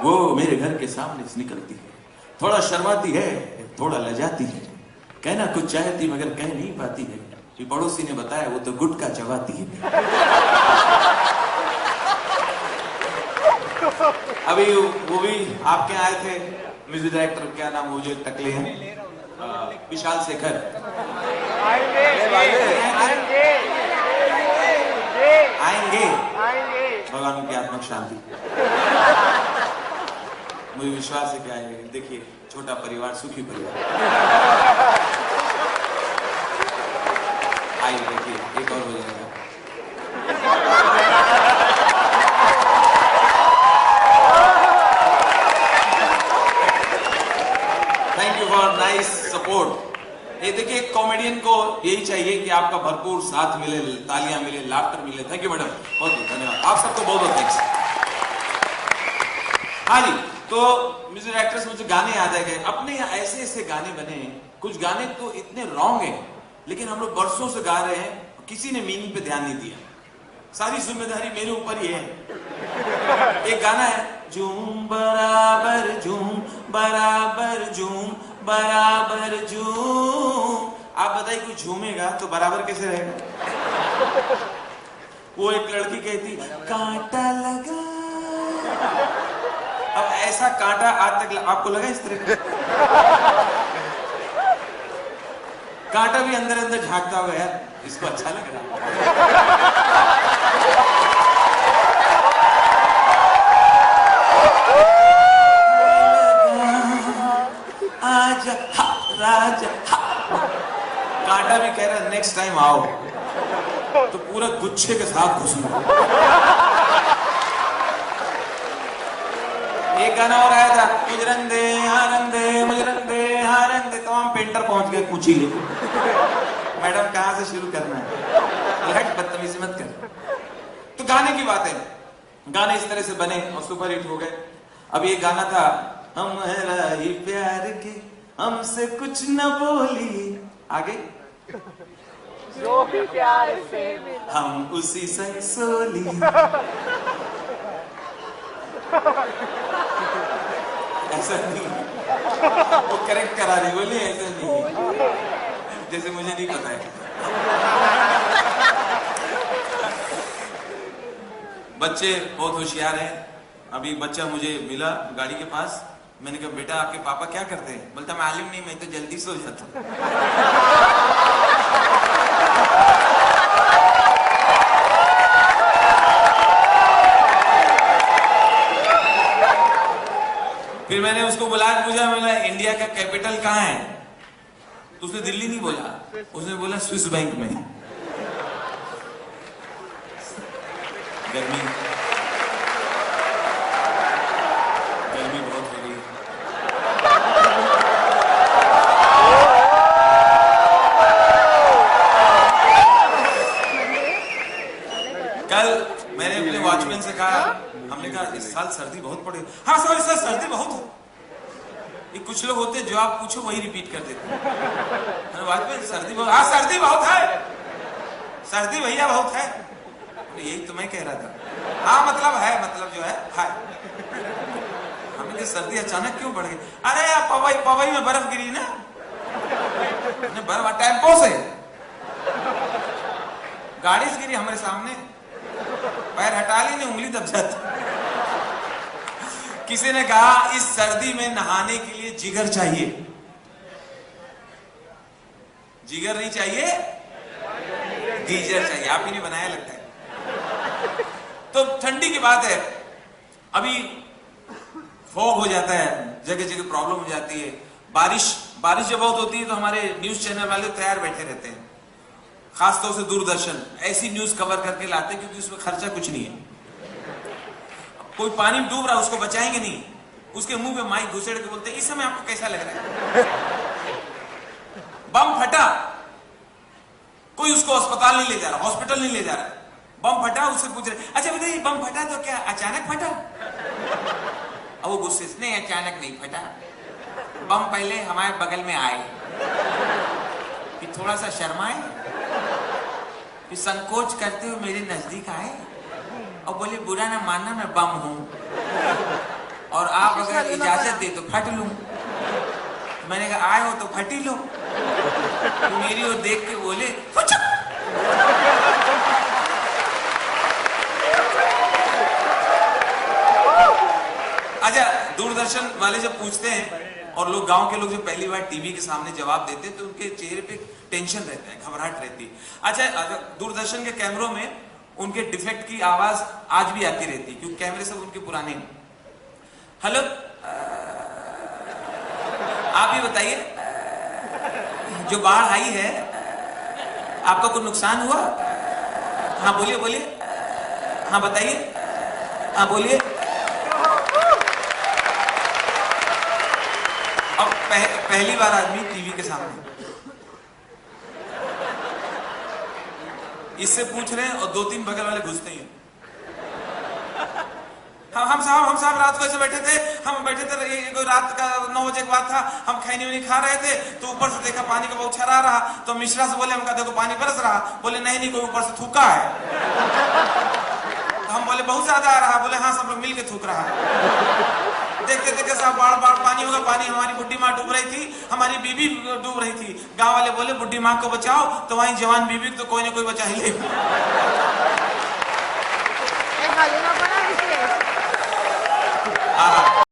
वो मेरे घर के सामने से निकलती है। थोड़ा शर्माती है, थोड़ा लजाती है, कहना कुछ चाहती मगर कह नहीं पाती है। कि पड़ोसी ने बताया वो तो गुटखा चबाती है। अभी वो भी आपके आए थे म्यूजिक डायरेक्टर, क्या नाम, वो जो टकले हैं, विशाल शेखर। आएंगे भगवान की आत्मा शांति। मुझे विश्वास है कि आएंगे। देखिए, छोटा परिवार सुखी परिवार। आइए देखिए, एक और हो जाएगा। Thank you for nice support. ये देखिए, एक कॉमेडियन को यही चाहिए कि आपका भरपूर साथ मिले, तालियां मिले, लाफ्टर मिले। थैंक यू मैडम, बहुत बहुत धन्यवाद। आप सबको बहुत बहुत थैंक्स। हाँ जी, तो म्यूजिक डायरेक्टर्स मुझे गाने याद आ गए। अपने यहाँ ऐसे ऐसे गाने बने, कुछ गाने तो इतने रॉन्ग हैं, लेकिन हम लोग बरसों से गा रहे हैं, किसी ने मीनिंग पे ध्यान नहीं दिया। सारी जिम्मेदारी मेरे ऊपर ही है। एक गाना है, झूम बराबर झूम बराबर झूम बराबर झूम। आप बताइए, कोई झूमेगा तो बराबर कैसे रहेगा? वो एक लड़की कहती कांटा लगा। अब ऐसा कांटा आज तक आपको लगा इस तरह का? कांटा भी अंदर अंदर झांकता हुआ यार, इसको अच्छा लग रहा। आजा हा, राजा हा। कांटा भी कह रहा नेक्स्ट टाइम आओ तो पूरा गुच्छे के साथ घुसूंगा। एक गाना और आया था, मुझे रंग दे हाँ रंग दे, मुझे रंग दे हाँ रंग दे। तो हम पेंटर पहुंच गए पूछी ले, मैडम कहां से शुरू करना है? बदतमीजी मत कर। तो गाने की बात है, गाने इस तरह से बने और सुपर हिट हो गए। अब ये गाना था, हम है ही प्यार के, हमसे कुछ न बोली। आगे जो भी प्यार से मिला, हम उसी संग सोली। ऐसा नहीं, वो करेक्ट करा रही, बोली ऐसा नहीं, जैसे मुझे नहीं पता है। बच्चे बहुत होशियार हैं। अभी बच्चा मुझे मिला गाड़ी के पास, मैंने कहा बेटा आपके पापा क्या करते हैं? बोलता मालूम नहीं, मैं तो जल्दी सो जाता हूं। फिर मैंने उसको बुलाया, पूछा बोला इंडिया का कैपिटल कहाँ है? तो उसने दिल्ली नहीं बोला, उसने बोला स्विस बैंक में। गर्मी बहुत हो रही है। पड़ेगा। हाँ सॉरी सर, सर्दी बहुत है। ये कुछ लोग होते हैं जो आप पूछो वही रिपीट कर देते हैं। वाजपेयी सर्दी बहुत, हाँ सर्दी बहुत है, सर्दी भैया बहुत है। यही तो मैं कह रहा था। हाँ मतलब है, मतलब जो है हमें तो सर्दी अचानक क्यों बढ़ गई? अरे यार पवई में बर्फ गिरी ना, बर्फ टेम्पो से गाड़ी से गिरी हमारे सामने, पैर हटा ली नहीं, उंगली दब जाती। किसी ने कहा इस सर्दी में नहाने के लिए जिगर चाहिए। जिगर नहीं चाहिए, गीजर चाहिए। आप ही ने बनाया लगता है। तो ठंडी की बात है, अभी फॉग हो जाता है, जगह जगह प्रॉब्लम हो जाती है। बारिश जब बहुत होती है तो हमारे न्यूज चैनल वाले तैयार बैठे रहते हैं, खासतौर से दूरदर्शन ऐसी न्यूज कवर करके लाते हैं क्योंकि उसमें खर्चा कुछ नहीं है। कोई पानी में डूब रहा है उसको बचाएंगे नहीं, उसके मुंह पे माइक घुसेड़ के बोलते हैं इस समय आपको कैसा लग रहा है? बम फटा, कोई उसको अस्पताल नहीं ले जा रहा, हॉस्पिटल नहीं ले जा रहा, बम फटा, उससे पूछ रहे अच्छा बताइए बम फटा तो क्या अचानक फटा? अब वो गुस्से से नहीं, अचानक नहीं फटा, बम पहले हमारे बगल में आए, फिर थोड़ा सा शर्माए, फिर संकोच करते हुए मेरे नजदीक आए और बोले बुरा ना मानना मैं बम हूं और आप अगर इजाजत दे तो फट लूं। मैंने कहा आए हो तो फट ही लो। तो मेरी ओर देख के बोले अच्छा, दूरदर्शन वाले जब पूछते हैं और लोग गांव के लोग जब पहली बार टीवी के सामने जवाब देते हैं तो उनके चेहरे पे टेंशन रहता है, घबराहट रहती है। अच्छा, दूरदर्शन के कैमरों में उनके डिफेक्ट की आवाज आज भी आती रहती है क्योंकि कैमरे सब उनके पुराने हैं। हेलो, आप ये बताइए जो बाढ़ आई है आपका कोई नुकसान हुआ? हाँ बोलिए बोलिए, हाँ बताइए, हाँ बोलिए। अब पहली बार आदमी टीवी के सामने इससे पूछ रहे हैं और 2-3 बगल वाले घुसते हैं। हम साहब रात को ऐसे बैठे थे, हम बैठे थे, रात का 9 बजे के बाद था, हम खैनी वैनी खा रहे थे तो ऊपर से देखा पानी का बहुत छरा रहा, तो मिश्रा से बोले हमका देखो पानी बरस रहा, बोले नहीं कोई ऊपर से थूका है। तो हम बोले बहुत ज्यादा आ रहा, बोले हाँ सब लोग मिल के थूक रहा है। देखते देखते साहब बाढ़ पानी होगा, पानी हमारी बुढ़ी माँ डूब रही थी, हमारी बीबी डूब रही थी। गांव वाले बोले बुढ़ी माँ को बचाओ, तो वहीं जवान बीबी तो कोई ना कोई बचा ही ले।